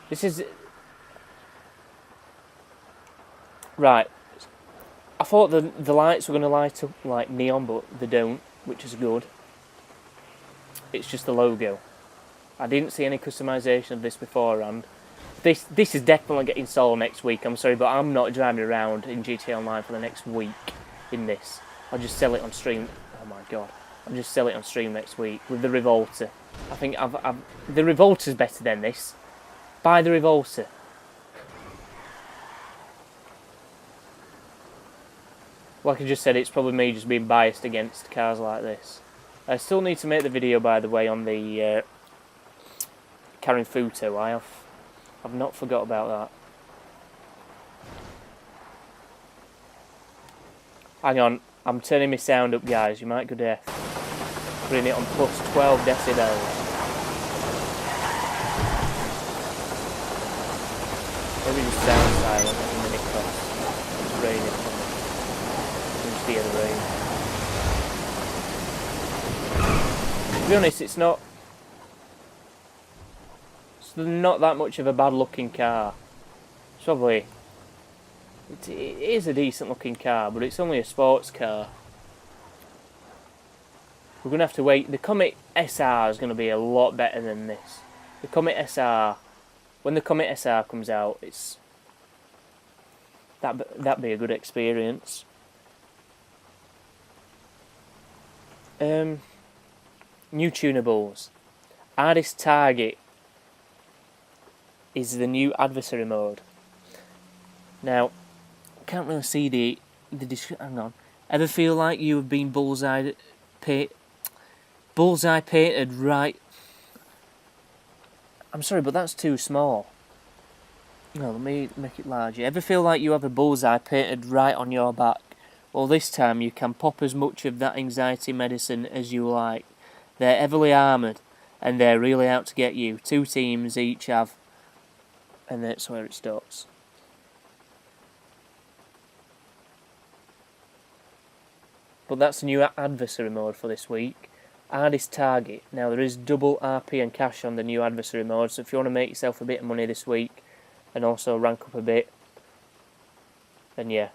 This is... Right. I thought the lights were going to light up like neon, but they don't, which is good. It's just the logo. I didn't see any customization of this beforehand. This is definitely getting sold next week. I'm sorry, but I'm not driving around in GTA Online for the next week in this. I'll just sell it on stream. Oh my god. I'll just sell it on stream next week with the Revolter. I think the Revolter's better than this. Buy the Revulsa. Like I just said, it's probably me just being biased against cars like this. I still need to make the video, by the way, on the Karen Futo. I've not forgot about that. Hang on, I'm turning my sound up, guys. You might go deaf. Putting it on plus 12 decibels. Maybe just sound silent at the minute because it's raining. You can just hear the rain. To be honest, it's not that much of a bad looking car. It's probably, it is a decent looking car, but it's only a sports car. We're going to have to wait. The Comet SR is going to be a lot better than this. The Comet SR, when the Comet SR comes out, that'd be a good experience. New tunables. Hardest target is the new adversary mode. Now, I can't really see the description. Hang on. Ever feel like you have been bullseye painted right? I'm sorry, but that's too small. No, let me make it larger. Ever feel like you have a bullseye painted right on your back? Well, this time you can pop as much of that anxiety medicine as you like. They're heavily armoured, and they're really out to get you. 2 teams each have... And that's where it stops. But that's the new adversary mode for this week. Hardest target. Now there is double RP and cash on the new adversary mode, so if you want to make yourself a bit of money this week and also rank up a bit, then yeah.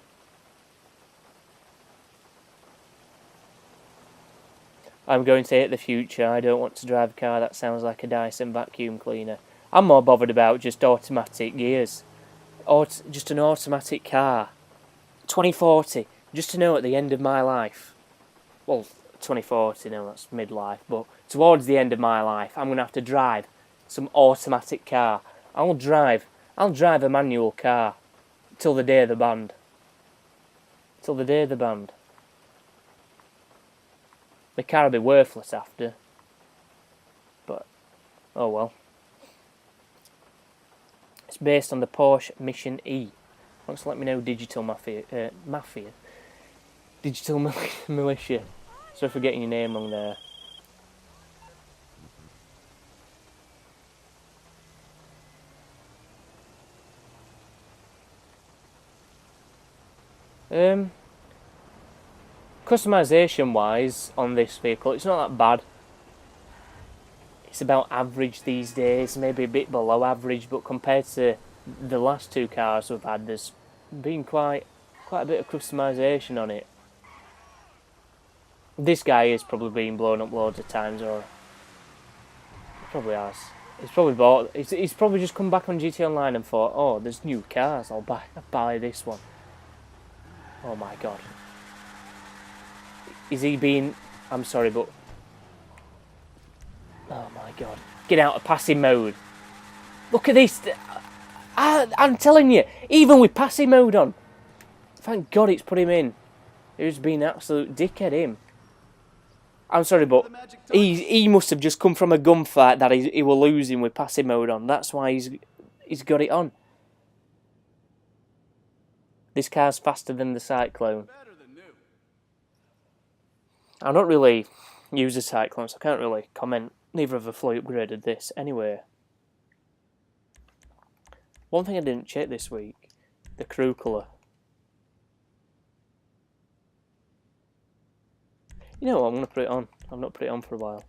I'm going to hate the future. I don't want to drive a car that sounds like a Dyson vacuum cleaner. I'm more bothered about just automatic gears. Just an automatic car. 2040. Just to know at the end of my life. Well, 2040, no, that's midlife. But towards the end of my life, I'm going to have to drive some automatic car. I'll drive a manual car. Till the day of the band. Till the day of the band. The car will be worthless after. But, oh well. It's based on the Porsche Mission E. Thanks for letting me know, Digital Mafia. Digital Militia. Sorry for getting your name wrong there. Customization wise on this vehicle, it's not that bad. It's about average these days, maybe a bit below average, but compared to the last 2 cars we've had, there's been quite a bit of customization on it. This guy is probably being blown up loads of times, or probably has. He's probably just come back on GT Online and thought, oh, there's new cars, I'll buy this one. Oh my god. Is he being... I'm sorry, but... Oh my god. Get out of passive mode. Look at this. I'm telling you, even with passive mode on. Thank god it's put him in. He's been an absolute dickhead, him. I'm sorry, but he must have just come from a gunfight that he were losing with passive mode on. That's why he's got it on. This car's faster than the Cyclone. I don't really use the Cyclone, so I can't really comment. Neither of the fully upgraded this. Anyway. One thing I didn't check this week. The crew colour. You know what, I'm going to put it on. I've not put it on for a while.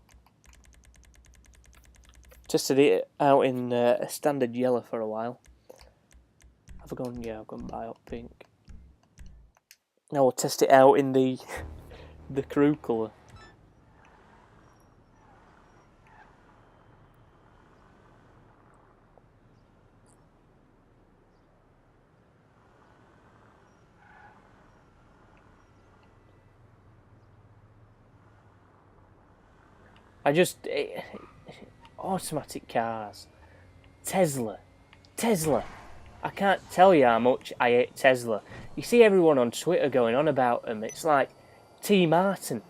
Tested it out in a standard yellow for a while. Have I gone? Yeah, I've gone by up pink. Now we'll test it out in the crew colour. Automatic cars. Tesla. Tesla. I can't tell you how much I hate Tesla. You see everyone on Twitter going on about them. It's like T Martin.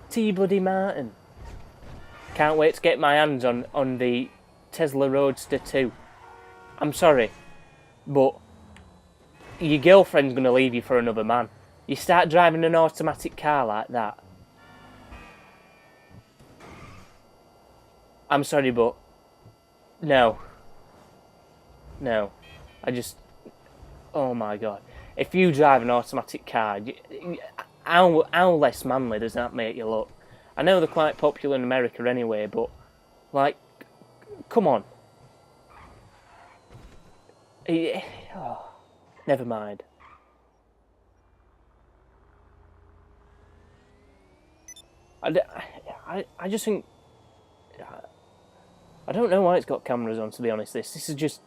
T bloody Martin. Can't wait to get my hands on the Tesla Roadster 2. I'm sorry, but your girlfriend's going to leave you for another man. You start driving an automatic car like that. I'm sorry, but no. No. Oh my god. If you drive an automatic car, how less manly does that make you look? I know they're quite popular in America anyway, but, like, come on. Oh, never mind. I just think... I don't know why it's got cameras on, to be honest. This is just...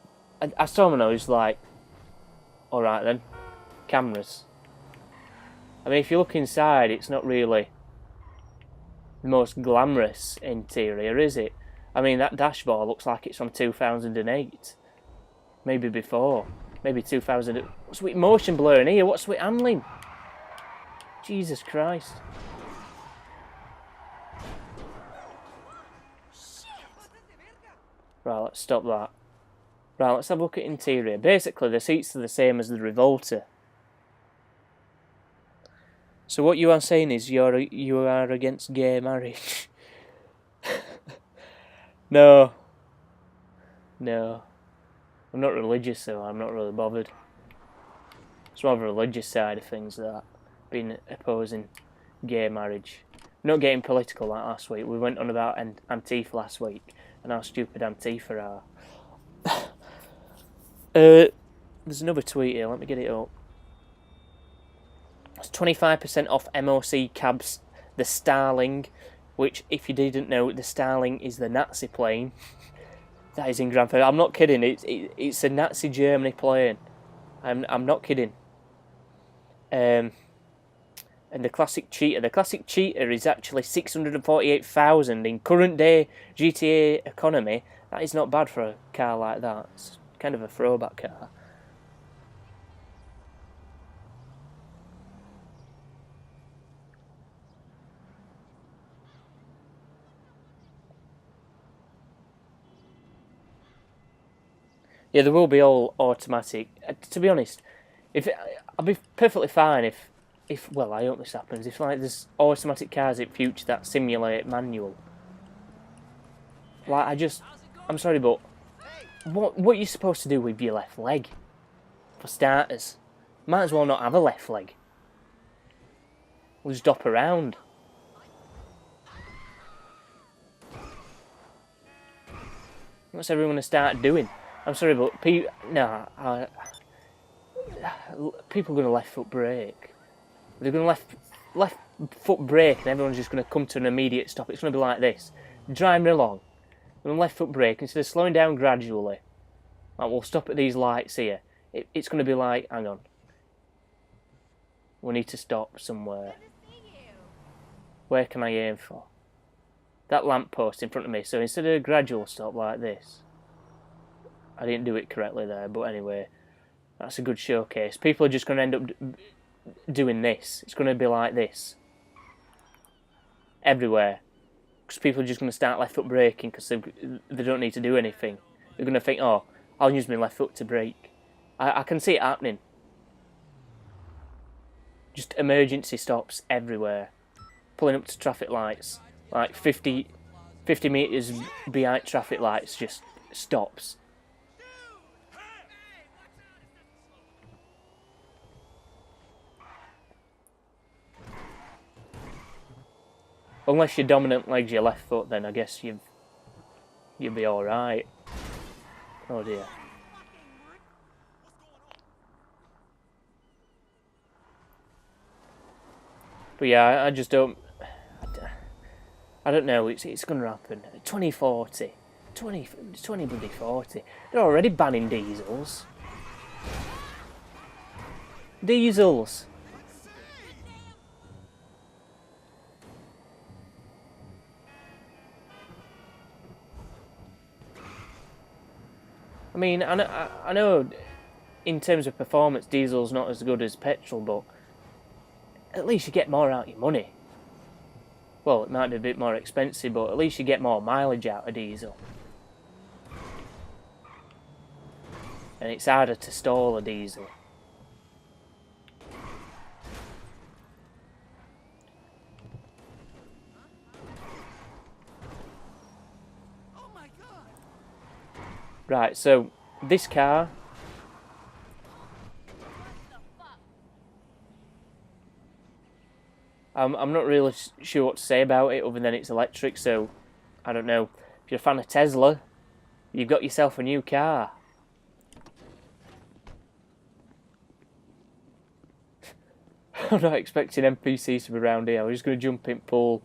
I saw them and I was like... Alright then. Cameras. I mean, if you look inside, it's not really the most glamorous interior, is it? I mean, that dashboard looks like it's from 2008. Maybe before. Maybe 2000... What's with motion blur in here? What's with handling? Jesus Christ. Right, let's stop that. Right, let's have a look at interior. Basically, the seats are the same as the Revolta. So what you are saying is you are against gay marriage? No. No. I'm not religious, so I'm not really bothered. It's more of a religious side of things, that. Being opposing gay marriage. Not getting political like last week. We went on about Antifa last week, and how stupid Antifa are. There's another tweet here, let me get it up. It's 25% off MOC cabs, the Starling, which, if you didn't know, the Starling is the Nazi plane. That is in Grand Theft. I'm not kidding, it's a Nazi Germany plane. I'm not kidding. And the classic cheetah is actually 648,000 in current day GTA economy. That is not bad for a car like that. It's kind of a throwback car. Yeah, there will be all automatic. To be honest, I'll be perfectly fine if well, I hope this happens. If like there's automatic cars in future that simulate manual. Like I'm sorry, but what are you supposed to do with your left leg? For starters, might as well not have a left leg. We'll just hop around. What's everyone gonna start doing? I'm sorry, but people are going to left foot brake. They're going to left foot brake, and everyone's just going to come to an immediate stop. It's going to be like this: driving along, and left foot brake instead of slowing down gradually. Like, we'll stop at these lights here. It's going to be like, hang on, we need to stop somewhere. Where can I aim for? That lamppost in front of me. So instead of a gradual stop like this. I didn't do it correctly there, but anyway, that's a good showcase. People are just going to end up doing this. It's going to be like this. Everywhere. Because people are just going to start left foot braking because they don't need to do anything. They're going to think, oh, I'll use my left foot to brake. I can see it happening. Just emergency stops everywhere. Pulling up to traffic lights. Like 50 metres behind traffic lights, just stops. Unless your dominant leg's your left foot, then I guess you'll be alright. Oh dear. But yeah, I just don't... I don't know, it's going to happen. 2040. 20 bloody 40. They're already banning diesels. Diesels! I mean, I know in terms of performance, diesel's not as good as petrol, but at least you get more out of your money. Well, it might be a bit more expensive, but at least you get more mileage out of diesel. And it's harder to stall a diesel. Right, so this car, I'm not really sure what to say about it other than it's electric, so I don't know. If you're a fan of Tesla, you've got yourself a new car. I'm not expecting NPCs to be around here. We're just going to jump in pool.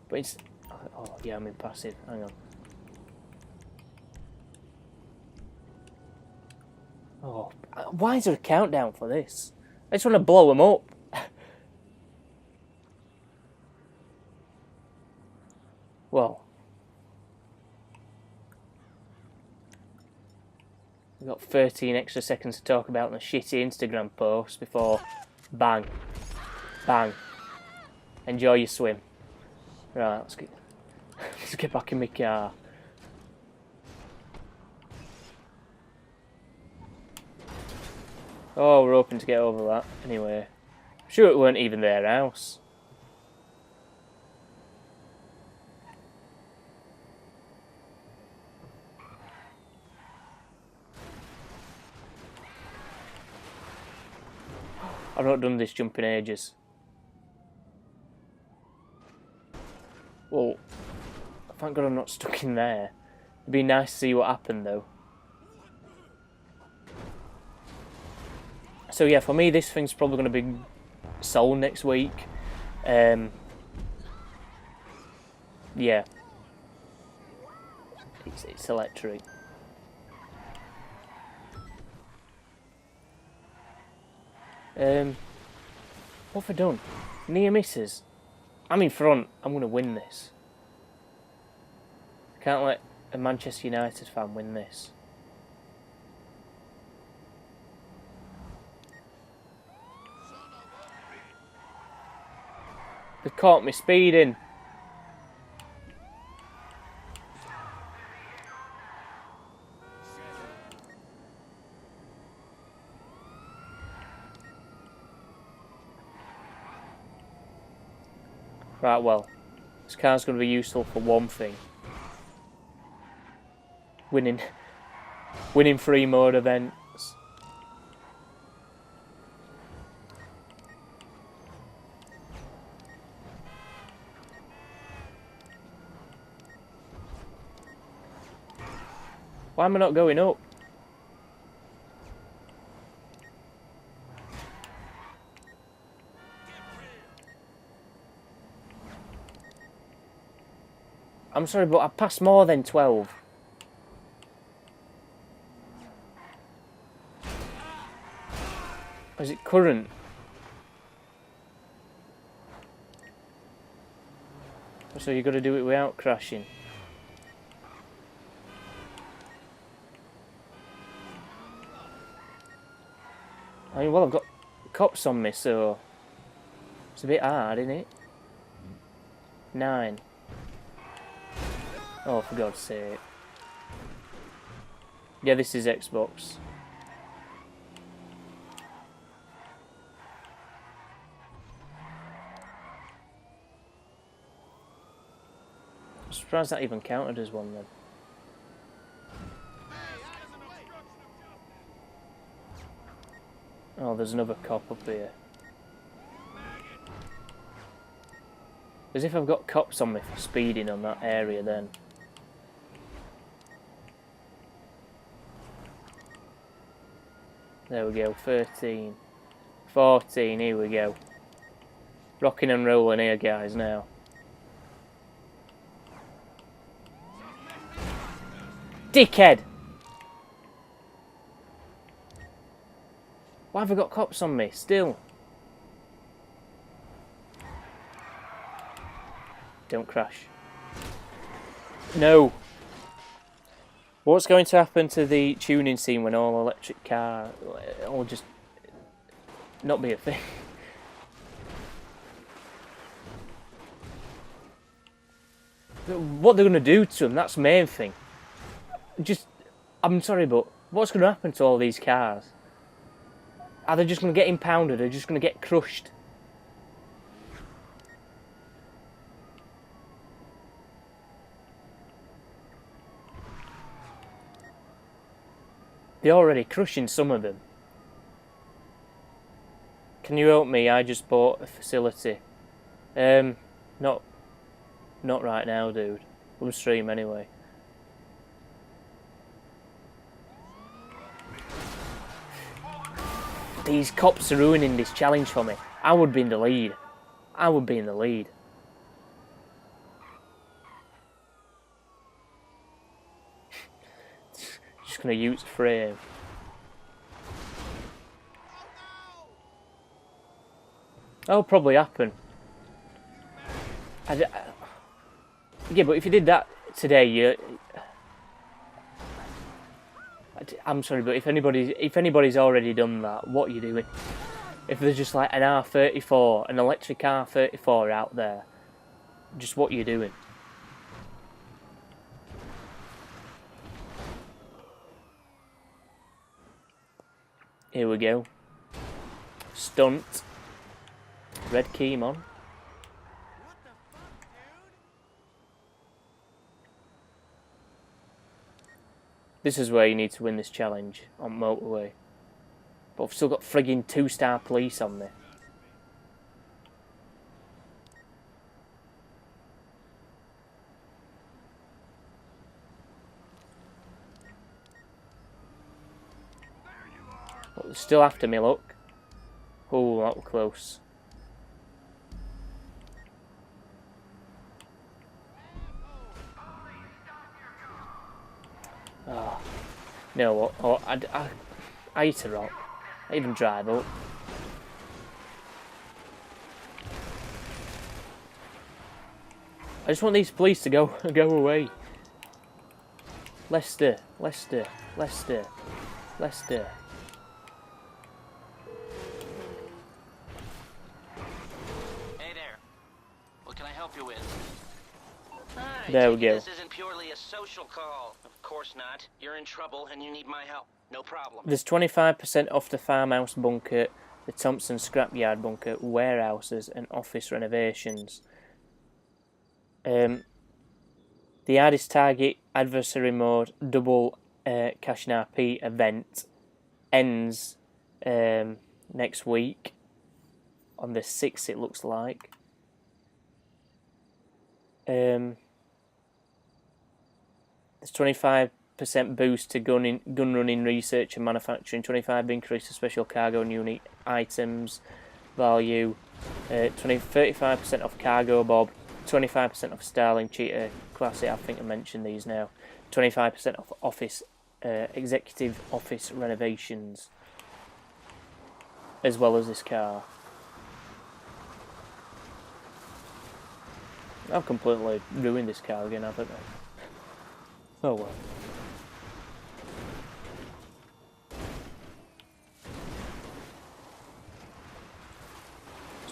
But it's... Oh, yeah, I'm in passive. Hang on. Oh, why is there a countdown for this? I just want to blow them up. Well, we've got 13 extra seconds to talk about the shitty Instagram post before bang, bang. Enjoy your swim. Right, let's get back in my car. Oh, we're hoping to get over that. Anyway, I'm sure it weren't even their house. I've not done this jump in ages. Well, thank God I'm not stuck in there. It'd be nice to see what happened though. So yeah, for me this thing's probably going to be sold next week. Yeah. It's electric. What have I done? Near misses. I'm in front. I'm going to win this. Can't let a Manchester United fan win this. They caught me speeding. Right, well, this car's going to be useful for one thing. Winning free mode events. Why am I not going up? I'm sorry, but I passed more than 12. Is it current? So you got to do it without crashing. I mean, well, I've got cops on me, so it's a bit hard, isn't it? 9. Oh, for God's sake. Yeah, this is Xbox. I'm surprised that even counted as one then. Oh, there's another cop up here. As if I've got cops on me for speeding on that area then. There we go, 13. 14, here we go. Rocking and rolling here, guys, now. Dickhead! Why have I got cops on me, still? Don't crash. No! What's going to happen to the tuning scene when all electric car will just not be a thing? What they're going to do to them, that's the main thing. I'm sorry, but what's going to happen to all these cars? Are they just going to get impounded? Are they just going to get crushed? They're already crushing some of them. Can you help me? I just bought a facility. Not right now, dude. We'll stream anyway. These cops are ruining this challenge for me. I would be in the lead. I would be in the lead. Just gonna use frame. That'll probably happen. Yeah, but if you did that today, I'm sorry, but if anybody's already done that, what are you doing? If there's just like an R34, an electric R34 out there, just what are you doing? Here we go. Stunt. Red key on. This is where you need to win this challenge on motorway. But I've still got frigging 2-star police on me. But they're still after me, look. Oh, that was close. Oh, you know what? Oh, I eat a rock. I even drive up. I just want these police to go away. Leicester. Hey there. What can I help you with? There we go. This isn't purely a social call. Of course not. You're in trouble and you need my help. No problem. There's 25% off the farmhouse bunker, the Thompson scrapyard bunker, warehouses and office renovations. The hardest target adversary mode double cash and RP event ends next week on the 6th, it looks like. There's 25% boost to gun running research and manufacturing, 25 increase to special cargo and unique items value, 35% off cargo bob, 25% off Starling Cheetah Classic, I think I mentioned these now, 25% off office, executive office renovations, as well as this car. I've completely ruined this car again, haven't I? Oh well.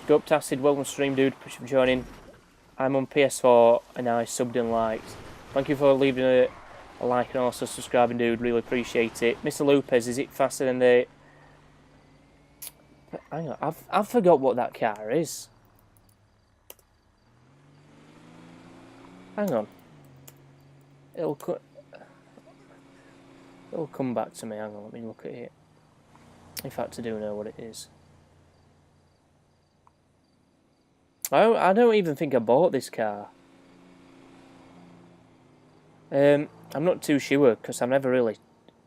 Scoped Acid, welcome stream, dude. Appreciate you for joining. I'm on PS4 and I subbed and liked. Thank you for leaving a like and also subscribing, dude. Really appreciate it. Mr. Lopez, is it faster than the... Hang on, I've forgot what that car is. Hang on. It'll come back to me. Hang on, let me look at it. In fact, I do know what it is. I don't even think I bought this car. I'm not too sure because I've never really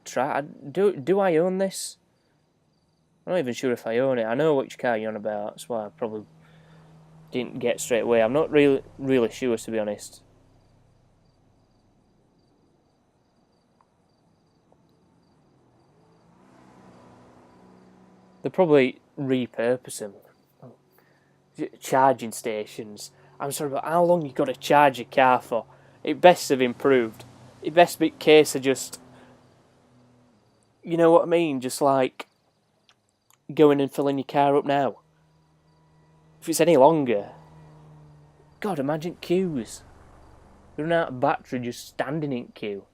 tried. Do I own this? I'm not even sure if I own it. I know which car you're on about. That's why I probably didn't get straight away. I'm not really sure, to be honest. They're probably repurposing charging stations. I'm sorry, but how long you got to charge a car for? It best have improved. It best be case of just, you know what I mean? Just like going and filling your car up now. If it's any longer, God, imagine queues. Run out of battery just standing in queue.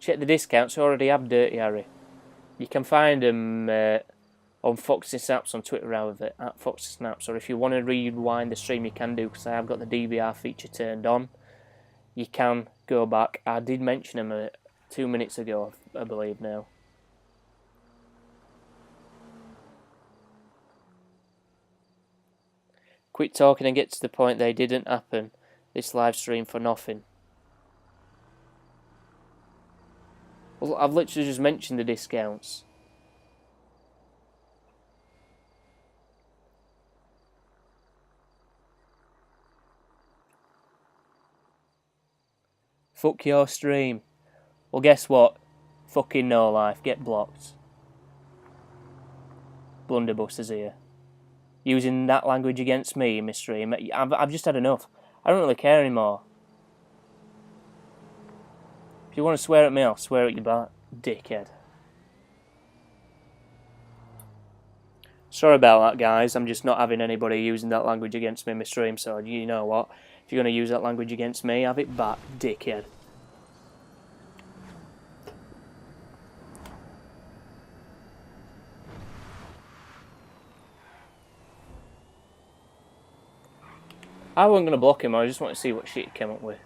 Check the discounts. I already have Dirty Harry. You can find them on Foxy Snaps on Twitter, however, at Foxy Snaps. Or if you want to rewind the stream, you can do, because I have got the DVR feature turned on. You can go back. I did mention them 2 minutes ago, I believe now. Quit talking and get to the point. They didn't happen. This live stream for nothing. Well, I've literally just mentioned the discounts. Fuck your stream. Well, guess what? Fucking no life. Get blocked. Blunderbuss is here. Using that language against me in my stream. I've just had enough. I don't really care anymore. If you want to swear at me, I'll swear at you back, dickhead. Sorry about that, guys. I'm just not having anybody using that language against me in my stream, so you know what? If you're going to use that language against me, have it back, dickhead. I wasn't going to block him, I just want to see what shit he came up with.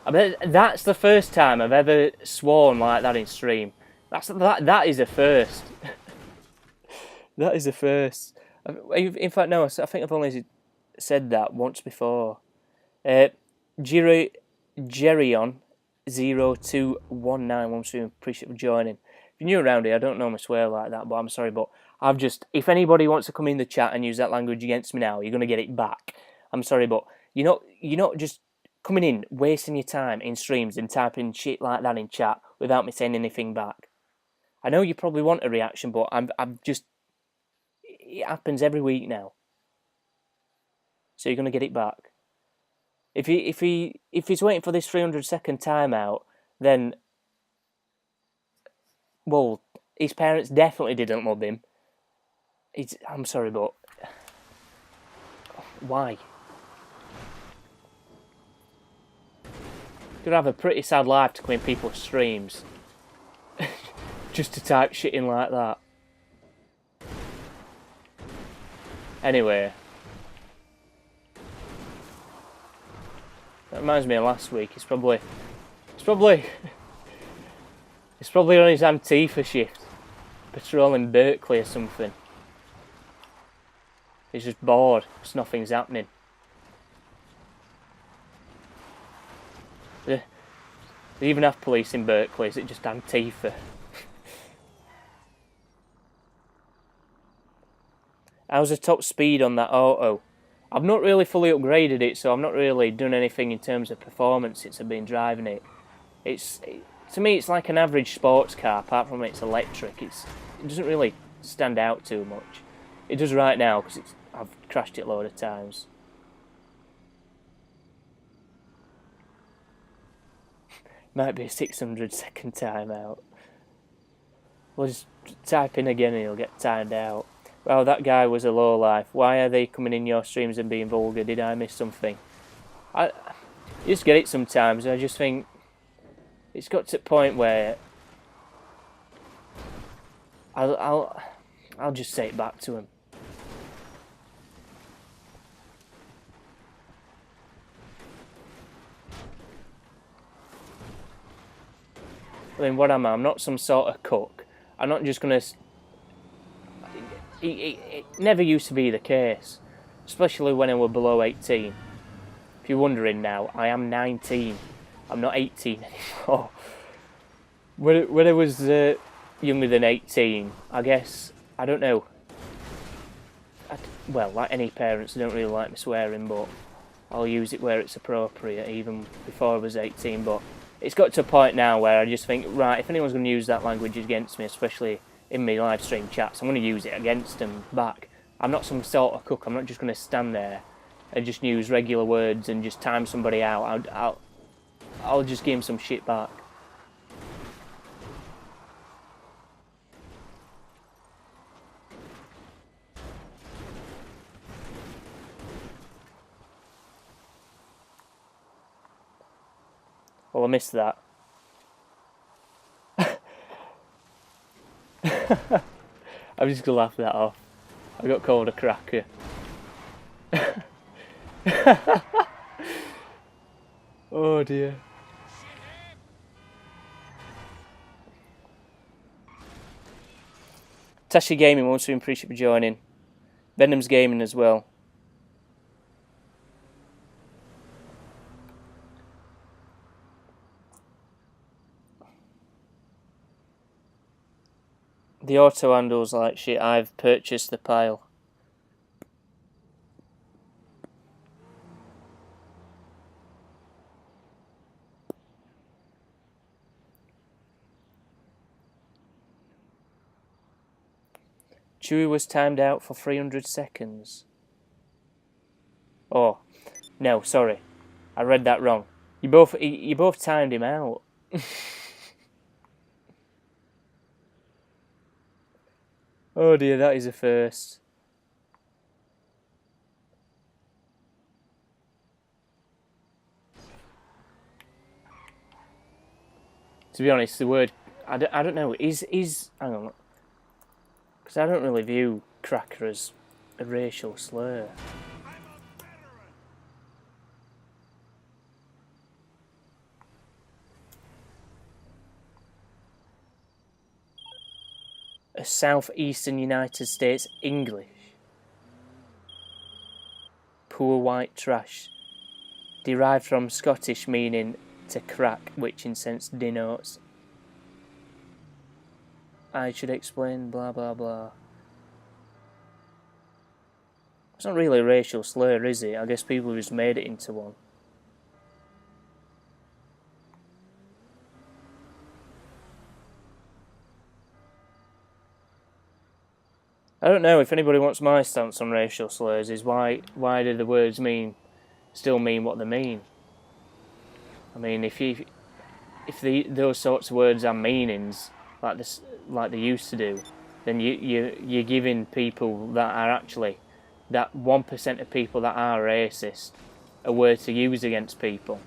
I mean, that's the first time I've ever sworn like that in stream. That is a first. That is a first. In fact, no, I think I've only said that once before. Jerion0219, I'm stream, appreciate for joining. If you're new around here, I don't normally swear like that, but I'm sorry, but I've just, if anybody wants to come in the chat and use that language against me now, you're going to get it back. I'm sorry, but you're not just coming in, wasting your time in streams and typing shit like that in chat without me saying anything back. I know you probably want a reaction, but I'm just, it happens every week now. So you're going to get it back. If he's waiting for this 300-second timeout, then, well, his parents definitely didn't love him. I'm sorry, but why? You'd have a pretty sad life to come in people's streams just to type shit in like that. Anyway, that reminds me of last week. It's probably on his Antifa shift, patrolling Berkeley or something. He's just bored, because nothing's happening. They even have police in Berkeley, is it just Antifa? How's the top speed on that auto? I've not really fully upgraded it, so I've not really done anything in terms of performance since I've been driving it. To me, it's like an average sports car, apart from it's electric. It doesn't really stand out too much. It does right now, because I've crashed it a load of times. Might be a 600-second timeout. We'll just type in again and he'll get timed out. Well, that guy was a lowlife. Why are they coming in your streams and being vulgar? Did I miss something? You just get it sometimes. I just think it's got to the point where I'll just say it back to him. I mean, what am I? I'm not some sort of cook. I'm not just going to... It never used to be the case, especially when I was below 18. If you're wondering now, I am 19. I'm not 18 anymore. When I was younger than 18, I guess, I don't know. Well, like any parents, don't really like me swearing, but I'll use it where it's appropriate, even before I was 18. But it's got to a point now where I just think, right, if anyone's going to use that language against me, especially in my live stream chats, I'm going to use it against them back. I'm not some sort of cook. I'm not just going to stand there and just use regular words and just time somebody out, I'll just give him some shit back. Well, I missed that. I'm just gonna laugh that off. I got called a cracker. Oh dear. Tashi Gaming wants to appreciate for joining. Venom's Gaming as well. The auto handles like shit. I've purchased the pile. Chewie was timed out for 300 seconds. Oh, no, sorry. I read that wrong. You both timed him out. Oh dear, that is a first. To be honest, the word I don't know is hang on, because I don't really view cracker as a racial slur. A southeastern United States English. Poor white trash. Derived from Scottish meaning to crack, which in sense denotes I should explain blah blah blah. It's not really a racial slur, is it? I guess people just made it into one. I don't know if anybody wants my stance on racial slurs. Is why do the words still mean what they mean? I mean, if those sorts of words have meanings like this, like they used to do, then you're giving people that are actually that 1% of people that are racist a word to use against people.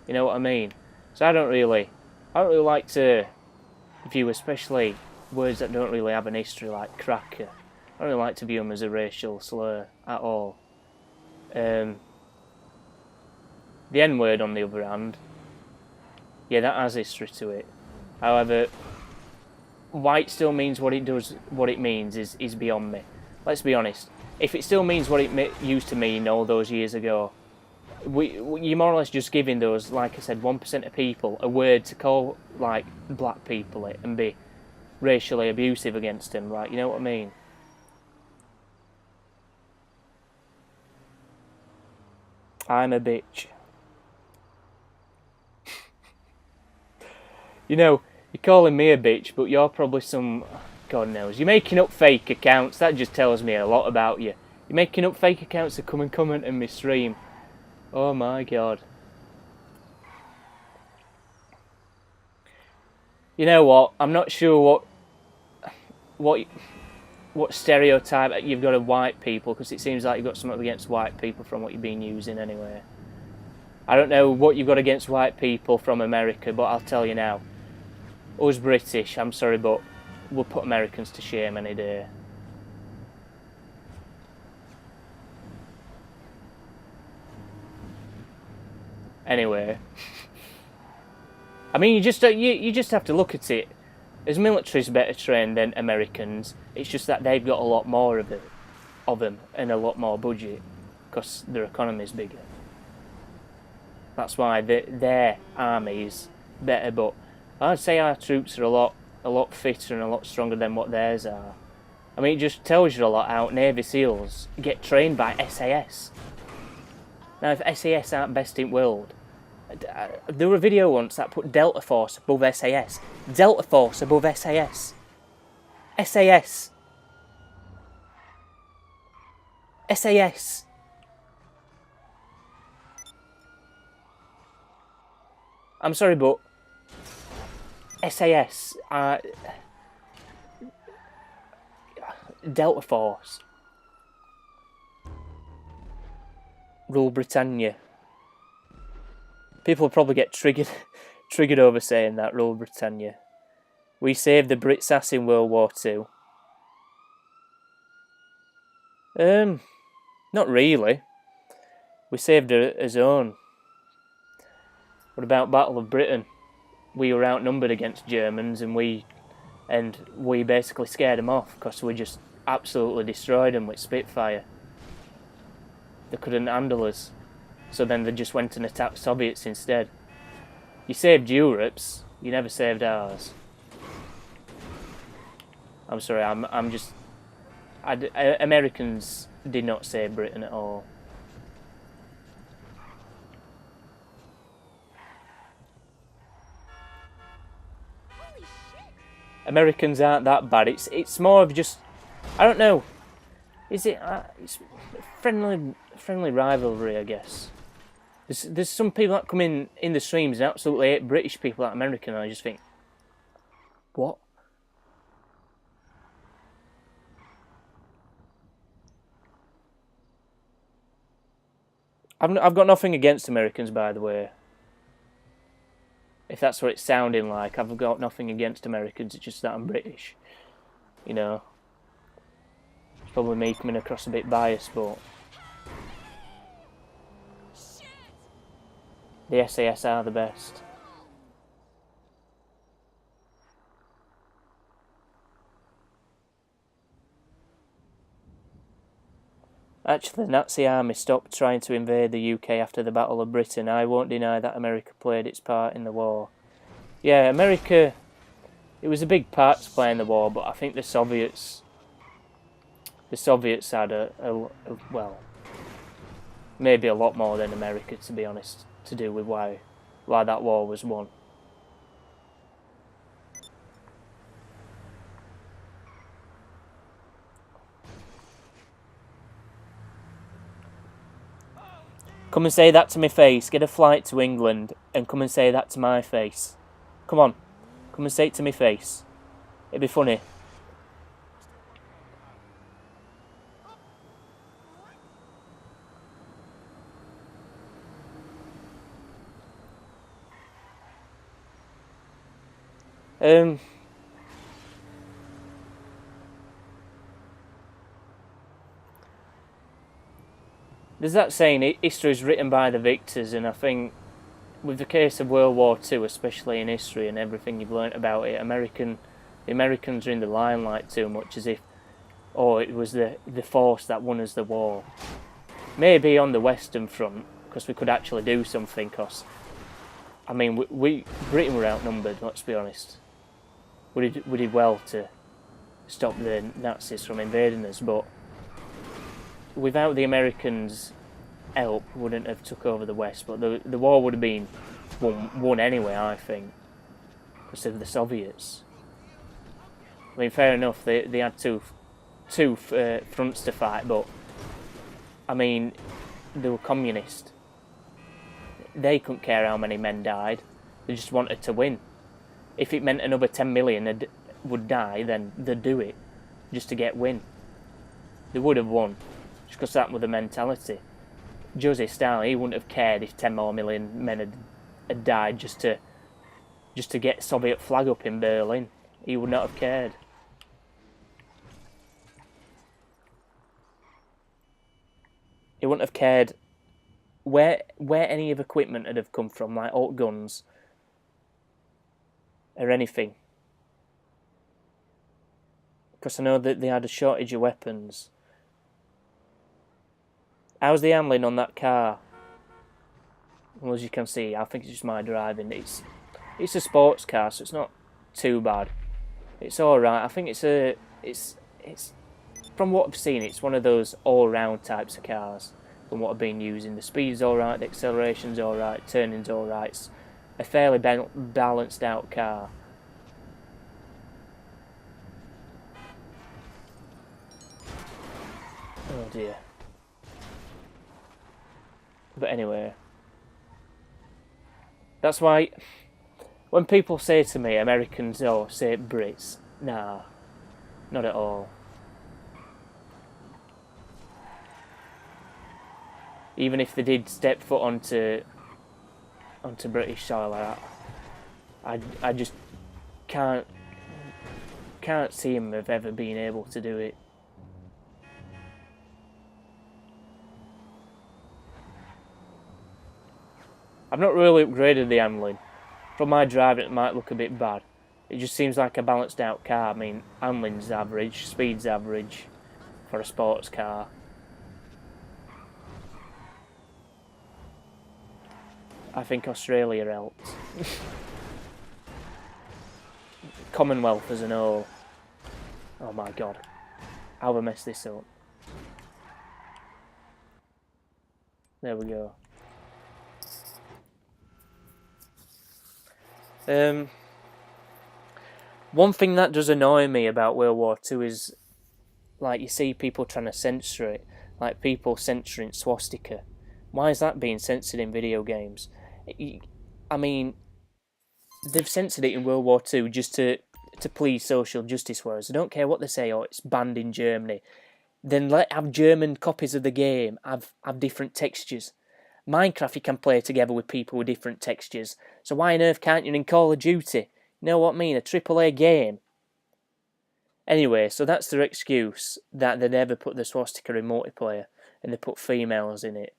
You know what I mean? So I don't really like to view, especially words that don't really have an history like cracker. I don't really like to view them as a racial slur at all. The N-word, on the other hand, yeah, that has history to it. However, white still means what it does. What it means is beyond me. Let's be honest. If it still means what it used to mean all those years ago, you're more or less just giving those, like I said, 1% of people a word to call like black people it and be racially abusive against them. Like, you know what I mean? I'm a bitch. You know, you're calling me a bitch, but you're probably some... God knows. You're making up fake accounts. That just tells me a lot about you. You're making up fake accounts to come and comment on my stream. Oh my god. You know what? I'm not sure what stereotype you've got of white people, because it seems like you've got something against white people from what you've been using anyway. I don't know what you've got against white people from America, but I'll tell you now. Us British, I'm sorry, but we'll put Americans to shame any day. Anyway. I mean, you just have to look at it. As military's better trained than Americans, it's just that they've got a lot more of them and a lot more budget because their economy's bigger. That's why their army's better. But I'd say our troops are a lot fitter and a lot stronger than what theirs are. I mean, it just tells you a lot how Navy SEALs get trained by SAS. Now, if SAS aren't best in world, there were a video once that put Delta Force above SAS. Delta Force above SAS. SAS. SAS. I'm sorry, but SAS, Delta Force, Rule Britannia. People probably get triggered over saying that, Rule Britannia. We saved the Brits' ass in World War II. Not really. We saved his own. What about Battle of Britain? We were outnumbered against Germans, and we basically scared them off because we just absolutely destroyed them with Spitfire. They couldn't handle us, so then they just went and attacked Soviets instead. You saved Europe's, you never saved ours. I'm sorry, I'm just... Americans did not save Britain at all. Americans aren't that bad. It's more of just, I don't know. Is it? It's friendly rivalry, I guess. There's some people that come in the streams and absolutely hate British people like American, and I just think, what? I've got nothing against Americans, by the way. If that's what it's sounding like, I've got nothing against Americans. It's just that I'm British. You know. It's probably me coming across a bit biased, but the SAS are the best. Actually, the Nazi army stopped trying to invade the UK after the Battle of Britain. I won't deny that America played its part in the war. Yeah, America, it was a big part to play in the war, but I think the Soviets had well, maybe a lot more than America, to be honest, to do with why that war was won. Come and say that to my face. Get a flight to England and come and say that to my face. Come on. Come and say it to my face. It'd be funny. There's that saying, history is written by the victors, and I think with the case of World War II, especially in history and everything you've learnt about it, the Americans are in the limelight too much, as if, it was the force that won us the war. Maybe on the Western Front, because we could actually do something, because, I mean, Britain were outnumbered, let's be honest. We did well to stop the Nazis from invading us, but without the Americans' help, wouldn't have took over the West, but the war would have been won anyway, I think, because of the Soviets. I mean, fair enough, they had two fronts to fight, but I mean, they were communist. They couldn't care how many men died. They just wanted to win. If it meant another 10 million would die, then they'd do it, just to get win. They would have won, just because that was the mentality. Joseph Stalin, he wouldn't have cared if 10 more million men had died just to get Soviet flag up in Berlin. He would not have cared. He wouldn't have cared where any of equipment had have come from, like alt guns or anything. Because I know that they had a shortage of weapons. How's the handling on that car? Well, as you can see, I think it's just my driving. It's a sports car, so it's not too bad. It's all right. I think it's from what I've seen, it's one of those all-round types of cars. From what I've been using, the speed's all right, the acceleration's all right, turning's all right. It's a fairly balanced out car. Oh dear. But anyway, That's why when people say to me Americans or say Brits, nah, not at all. Even if they did step foot onto British soil, I just can't see them of ever being able to do it. I've not really upgraded the handling. From my driving, it might look a bit bad. It just seems like a balanced out car. I mean, handling's average, speed's average for a sports car. I think Australia helped. Commonwealth as an whole. Oh my god. How have I messed this up? There we go. One thing that does annoy me about World War II is, like, you see people trying to censor it, like people censoring swastika. Why is that being censored in video games? I mean, they've censored it in World War II just to please social justice warriors. I don't care what they say, oh, it's banned in Germany. Then have German copies of the game have different textures. Minecraft you can play together with people with different textures. So why on earth can't you in Call of Duty? You know what I mean? A AAA game. Anyway, so that's their excuse that they never put the swastika in multiplayer and they put females in it.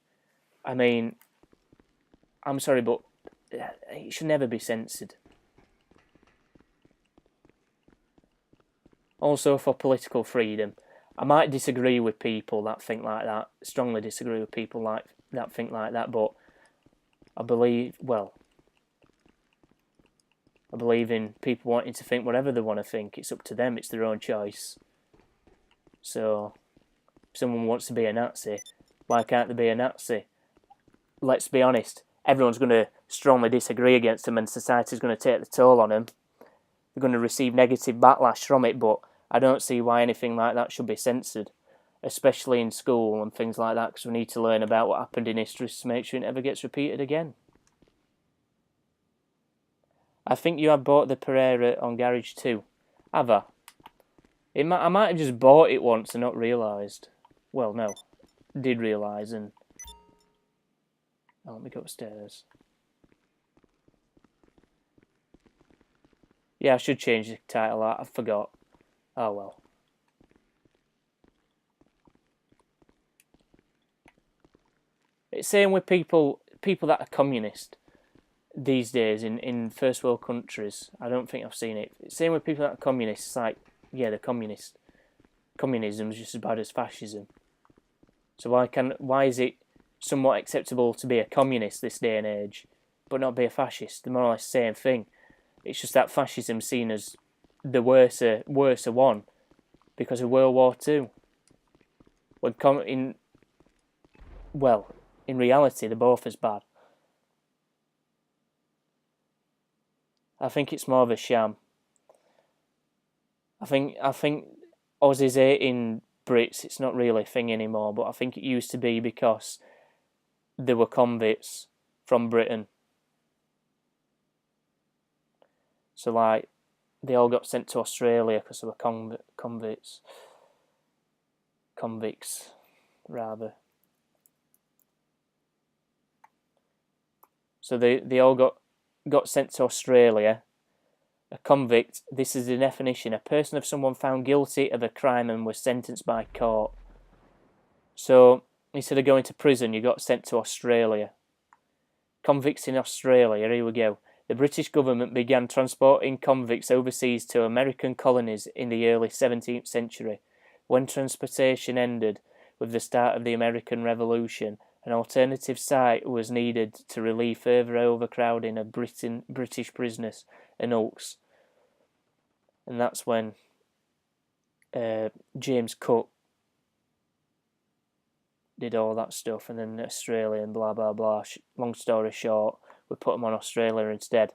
I mean, I'm sorry, but it should never be censored. Also for political freedom. I might disagree with people that think like that, strongly disagree with people that think like that, but I believe in people wanting to think whatever they want to think. It's up to them, it's their own choice. So, if someone wants to be a Nazi, why can't they be a Nazi? Let's be honest, everyone's going to strongly disagree against them and society's going to take the toll on them. They're going to receive negative backlash from it, but I don't see why anything like that should be censored, especially in school and things like that, because we need to learn about what happened in history to make sure it never gets repeated again. I think you have bought the Pereira on Garage too. Have I? I might have just bought it once and not realised. Well, no. Did realise and... Oh, let me go upstairs. Yeah, I should change the title. I forgot. Oh well. It's same with people that are communist these days in first world countries. I don't think I've seen it. It's same with people that are communists. It's like, yeah, they're communist. Communism is just as bad as fascism. So why is it somewhat acceptable to be a communist this day and age, but not be a fascist? They're more or less the same thing. It's just that fascism's seen as the worse one because of World War II. In reality, they're both as bad. I think it's more of a sham. I think Aussies hating Brits, it's not really a thing anymore, but I think it used to be because they were convicts from Britain. So, like, they all got sent to Australia because they were convicts. Convicts, rather. So they all got sent to Australia. A convict, this is the definition, a person of someone found guilty of a crime and was sentenced by court. So, instead of going to prison, you got sent to Australia. Convicts in Australia, here we go. The British government began transporting convicts overseas to American colonies in the early 17th century. When transportation ended with the start of the American Revolution, an alternative site was needed to relieve further overcrowding of British prisoners and hulks. And that's when James Cook did all that stuff, and then Australia and blah blah blah. Long story short, we put them on Australia instead.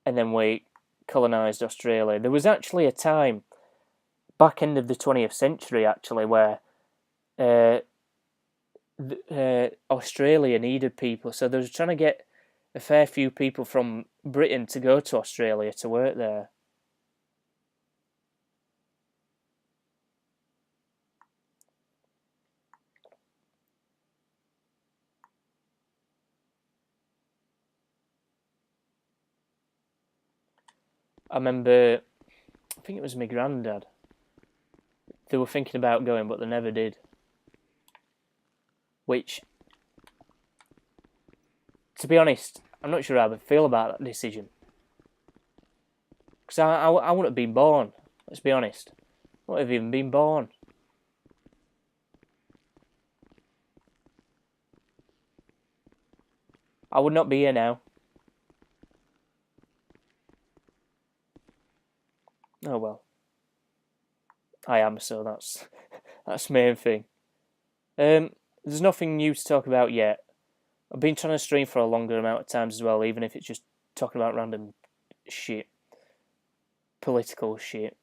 And then we colonised Australia. There was actually a time, back end of the 20th century actually, where Australia needed people, so they were trying to get a fair few people from Britain to go to Australia to work there. I remember, I think it was my granddad. They were thinking about going, but they never did. Which, to be honest, I'm not sure how I would feel about that decision. Because I wouldn't have been born. Let's be honest. I wouldn't have even been born. I would not be here now. Oh well. I am, so that's the main thing. There's nothing new to talk about yet. I've been trying to stream for a longer amount of times as well, even if it's just talking about random shit. Political shit.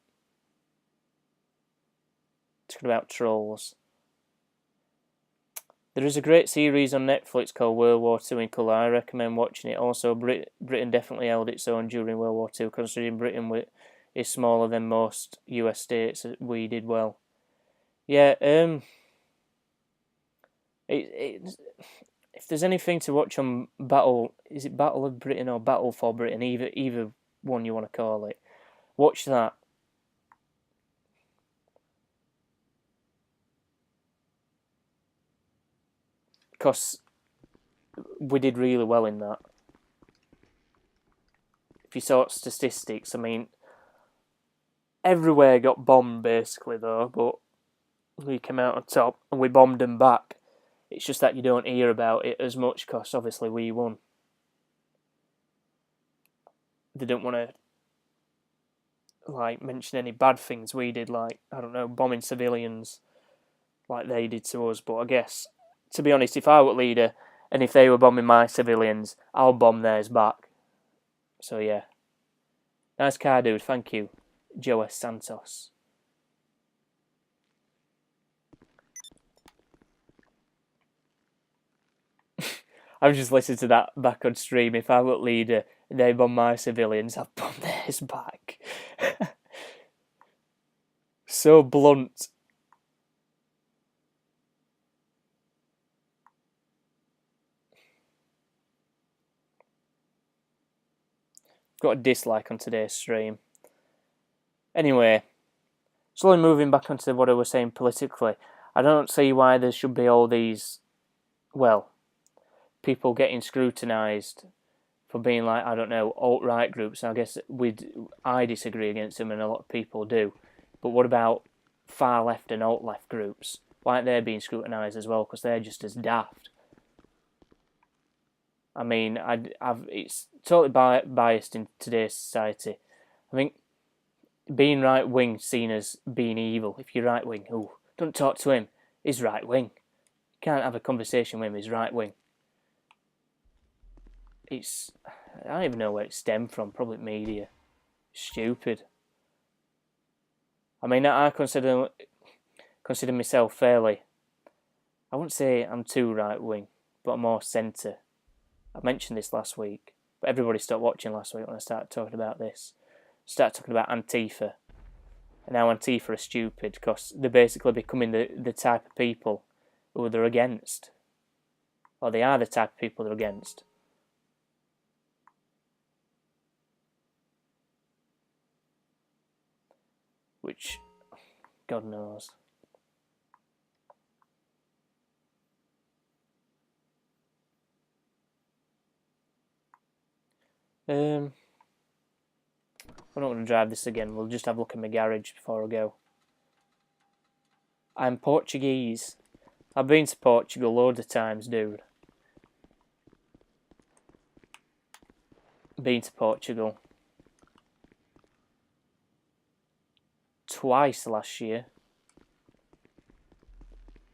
Talking about trolls. There is a great series on Netflix called World War II in Colour. I recommend watching it. Also, Britain definitely held its own during World War II, considering Britain is smaller than most US states. We did well. Yeah, if there's anything to watch on is it Battle of Britain or Battle for Britain? Either one you want to call it. Watch that. Because we did really well in that. If you saw statistics, I mean, everywhere got bombed basically though, but we came out on top and we bombed them back. It's just that you don't hear about it as much because obviously we won. They don't want to mention any bad things we did, like, I don't know, bombing civilians like they did to us. But I guess, to be honest, if I were leader and if they were bombing my civilians, I'll bomb theirs back. So yeah. Nice car, dude. Thank you, Joe S. Santos. I've just listened to that back on stream. If I were leader and they bomb my civilians, I'll bomb theirs back. So blunt. Got a dislike on today's stream. Anyway, slowly moving back onto what I was saying politically, I don't see why there should be all these, well, people getting scrutinised for being like, I don't know, alt-right groups. I guess I disagree against them and a lot of people do. But what about far left and alt-left groups? Why aren't they being scrutinised as well? Because they're just as daft. I mean, it's totally biased in today's society. I think being right-wing seen as being evil. If you're right-wing, don't talk to him. He's right-wing. You can't have a conversation with him. He's right-wing. I don't even know where it stemmed from. Probably media. Stupid. I mean, I consider myself fairly, I wouldn't say I'm too right-wing, but I'm more centre. I mentioned this last week, but everybody stopped watching last week when I started talking about this. Started talking about Antifa, and now Antifa are stupid because they're basically becoming the type of people who they're against, or they are the type of people they're against. Which, God knows. We're not going to drive this again. We'll just have a look in my garage before I go. I'm Portuguese. I've been to Portugal loads of times, dude. Been to Portugal twice last year.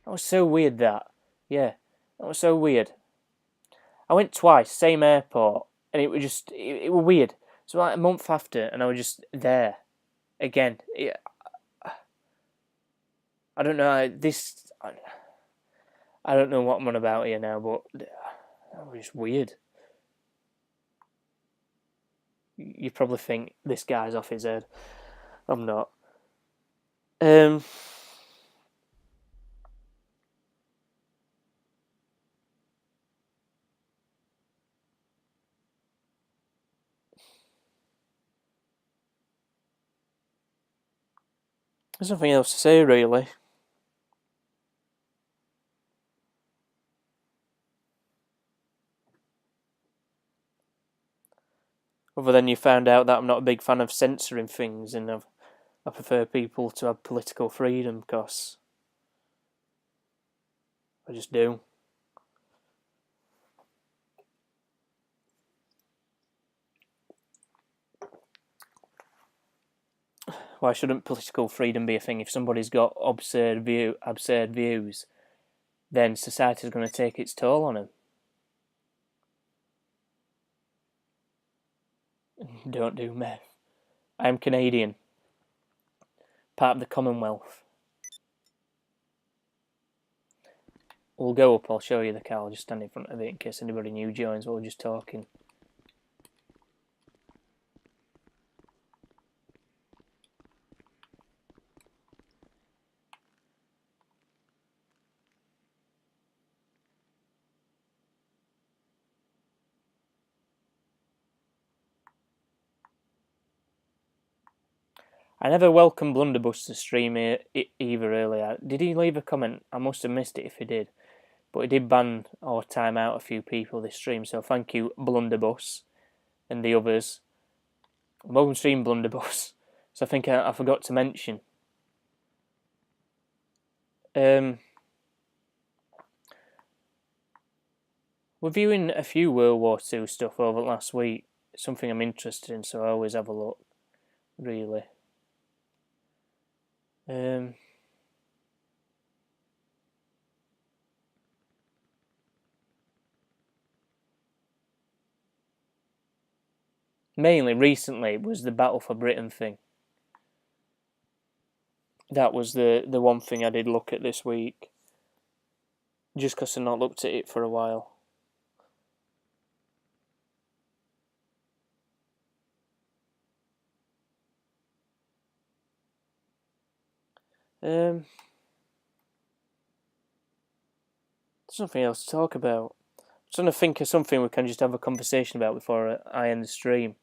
That was so weird, that. Yeah, that was so weird. I went twice, same airport, and it was just, it was weird. So like a month after, and I was just there again. I don't know, I don't know what I'm on about here now, but that was just weird. You probably think this guy's off his head. I'm not. There's nothing else to say, really. Other than you found out that I'm not a big fan of censoring things, and I prefer people to have political freedom, because I just do. Why shouldn't political freedom be a thing? If somebody's got absurd views, then society's going to take its toll on them. Don't do meth. I am Canadian, part of the Commonwealth. We'll go up, I'll show you the car, I'll just stand in front of it in case anybody new joins while we're just talking. I never welcomed Blunderbuss to stream either earlier. Did he leave a comment? I must have missed it if he did. But he did ban or time out a few people this stream, so thank you, Blunderbuss, and the others. Welcome stream, Blunderbuss. So I think I forgot to mention. We're viewing a few World War II stuff over last week. It's something I'm interested in, so I always have a look, really. Mainly recently was the Battle for Britain thing. That was the one thing I did look at this week. Just because I've not looked at it for a while. There's nothing else to talk about. I'm trying to think of something we can just have a conversation about before I end the stream.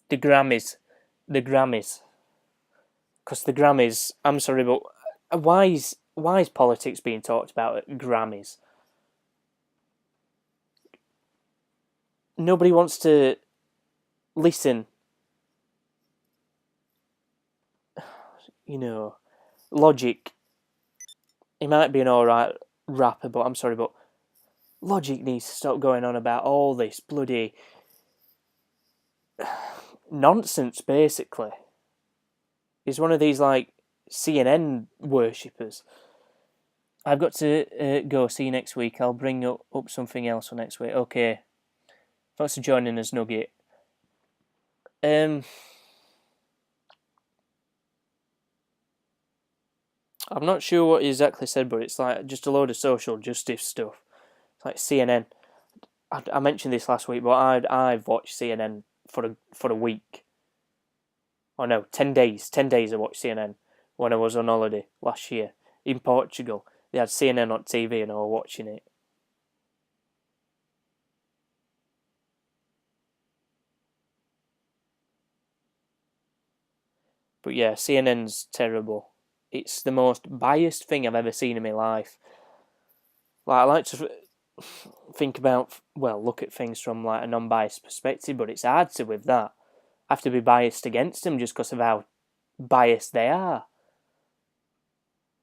The Grammys. Because the Grammys, I'm sorry, but why is politics being talked about at Grammys? Nobody wants to listen. You know, Logic. He might be an alright rapper, but I'm sorry, but Logic needs to stop going on about all this bloody nonsense, basically. He's one of these, like, CNN worshippers. I've got to go. See you next week. I'll bring up something else for next week. Okay. Thanks for joining us, Nugget. I'm not sure what he exactly said, but it's like just a load of social justice stuff. It's like CNN. I mentioned this last week, but I've watched CNN for a week. Oh no, 10 days. 10 days I watched CNN when I was on holiday last year in Portugal. They had CNN on TV and I was watching it. But yeah, CNN's terrible. It's the most biased thing I've ever seen in my life. Like, I like to look at things from like a non-biased perspective, but it's hard to with that. I have to be biased against them just because of how biased they are.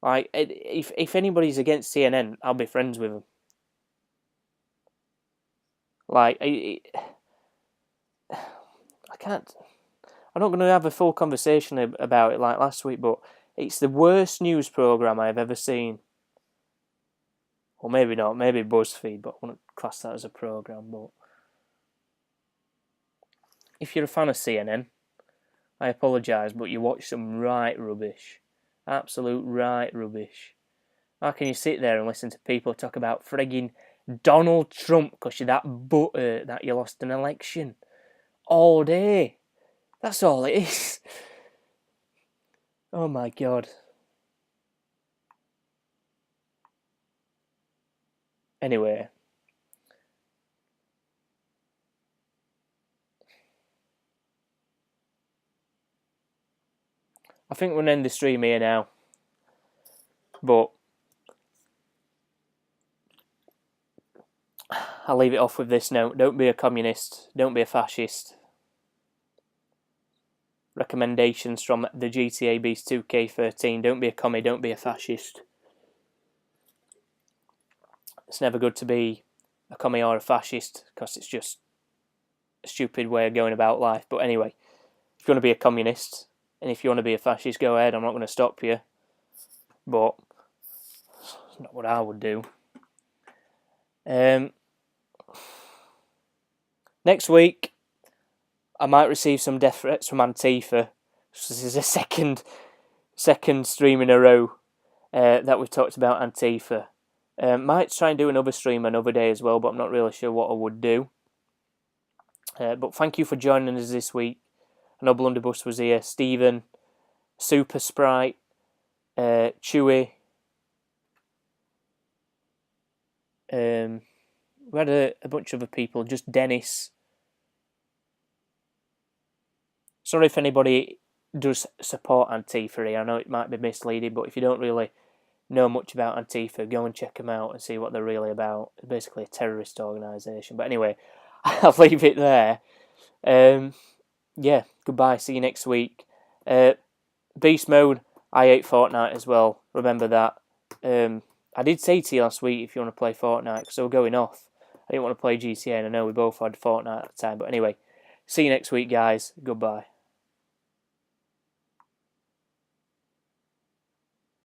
Like, if anybody's against CNN, I'll be friends with them. Like, I can't. I'm not going to have a full conversation about it like last week, but it's the worst news programme I've ever seen. Or maybe not, maybe BuzzFeed, but I wouldn't class that as a programme. But if you're a fan of CNN, I apologise, but you watch some right rubbish. Absolute right rubbish. How can you sit there and listen to people talk about frigging Donald Trump because you're that butthurt that you lost an election? All day. That's all it is. Oh my God. Anyway. I think we'll end the stream here now. But I'll leave it off with this note. Don't be a communist. Don't be a fascist. Recommendations from the GTA Beast 2K13. Don't be a commie. Don't be a fascist. It's never good to be a commie or a fascist because it's just a stupid way of going about life. But anyway, if you want to be a communist and if you want to be a fascist, go ahead. I'm not going to stop you. But it's not what I would do. Next week, I might receive some death threats from Antifa. This is a second stream in a row that we've talked about Antifa. Might try and do another stream another day as well, but I'm not really sure what I would do. But thank you for joining us this week. I know Blunderbuss was here. Stephen, Super Sprite, Chewy. We had a bunch of other people. Just Dennis. Sorry if anybody does support Antifa here. I know it might be misleading, but if you don't really know much about Antifa, go and check them out and see what they're really about. It's basically a terrorist organisation. But anyway, I'll leave it there. Yeah, goodbye. See you next week. Beast mode, I hate Fortnite as well. Remember that. I did say to you last week if you want to play Fortnite, because they were going off. I didn't want to play GTA, and I know we both had Fortnite at the time. But anyway, see you next week, guys. Goodbye.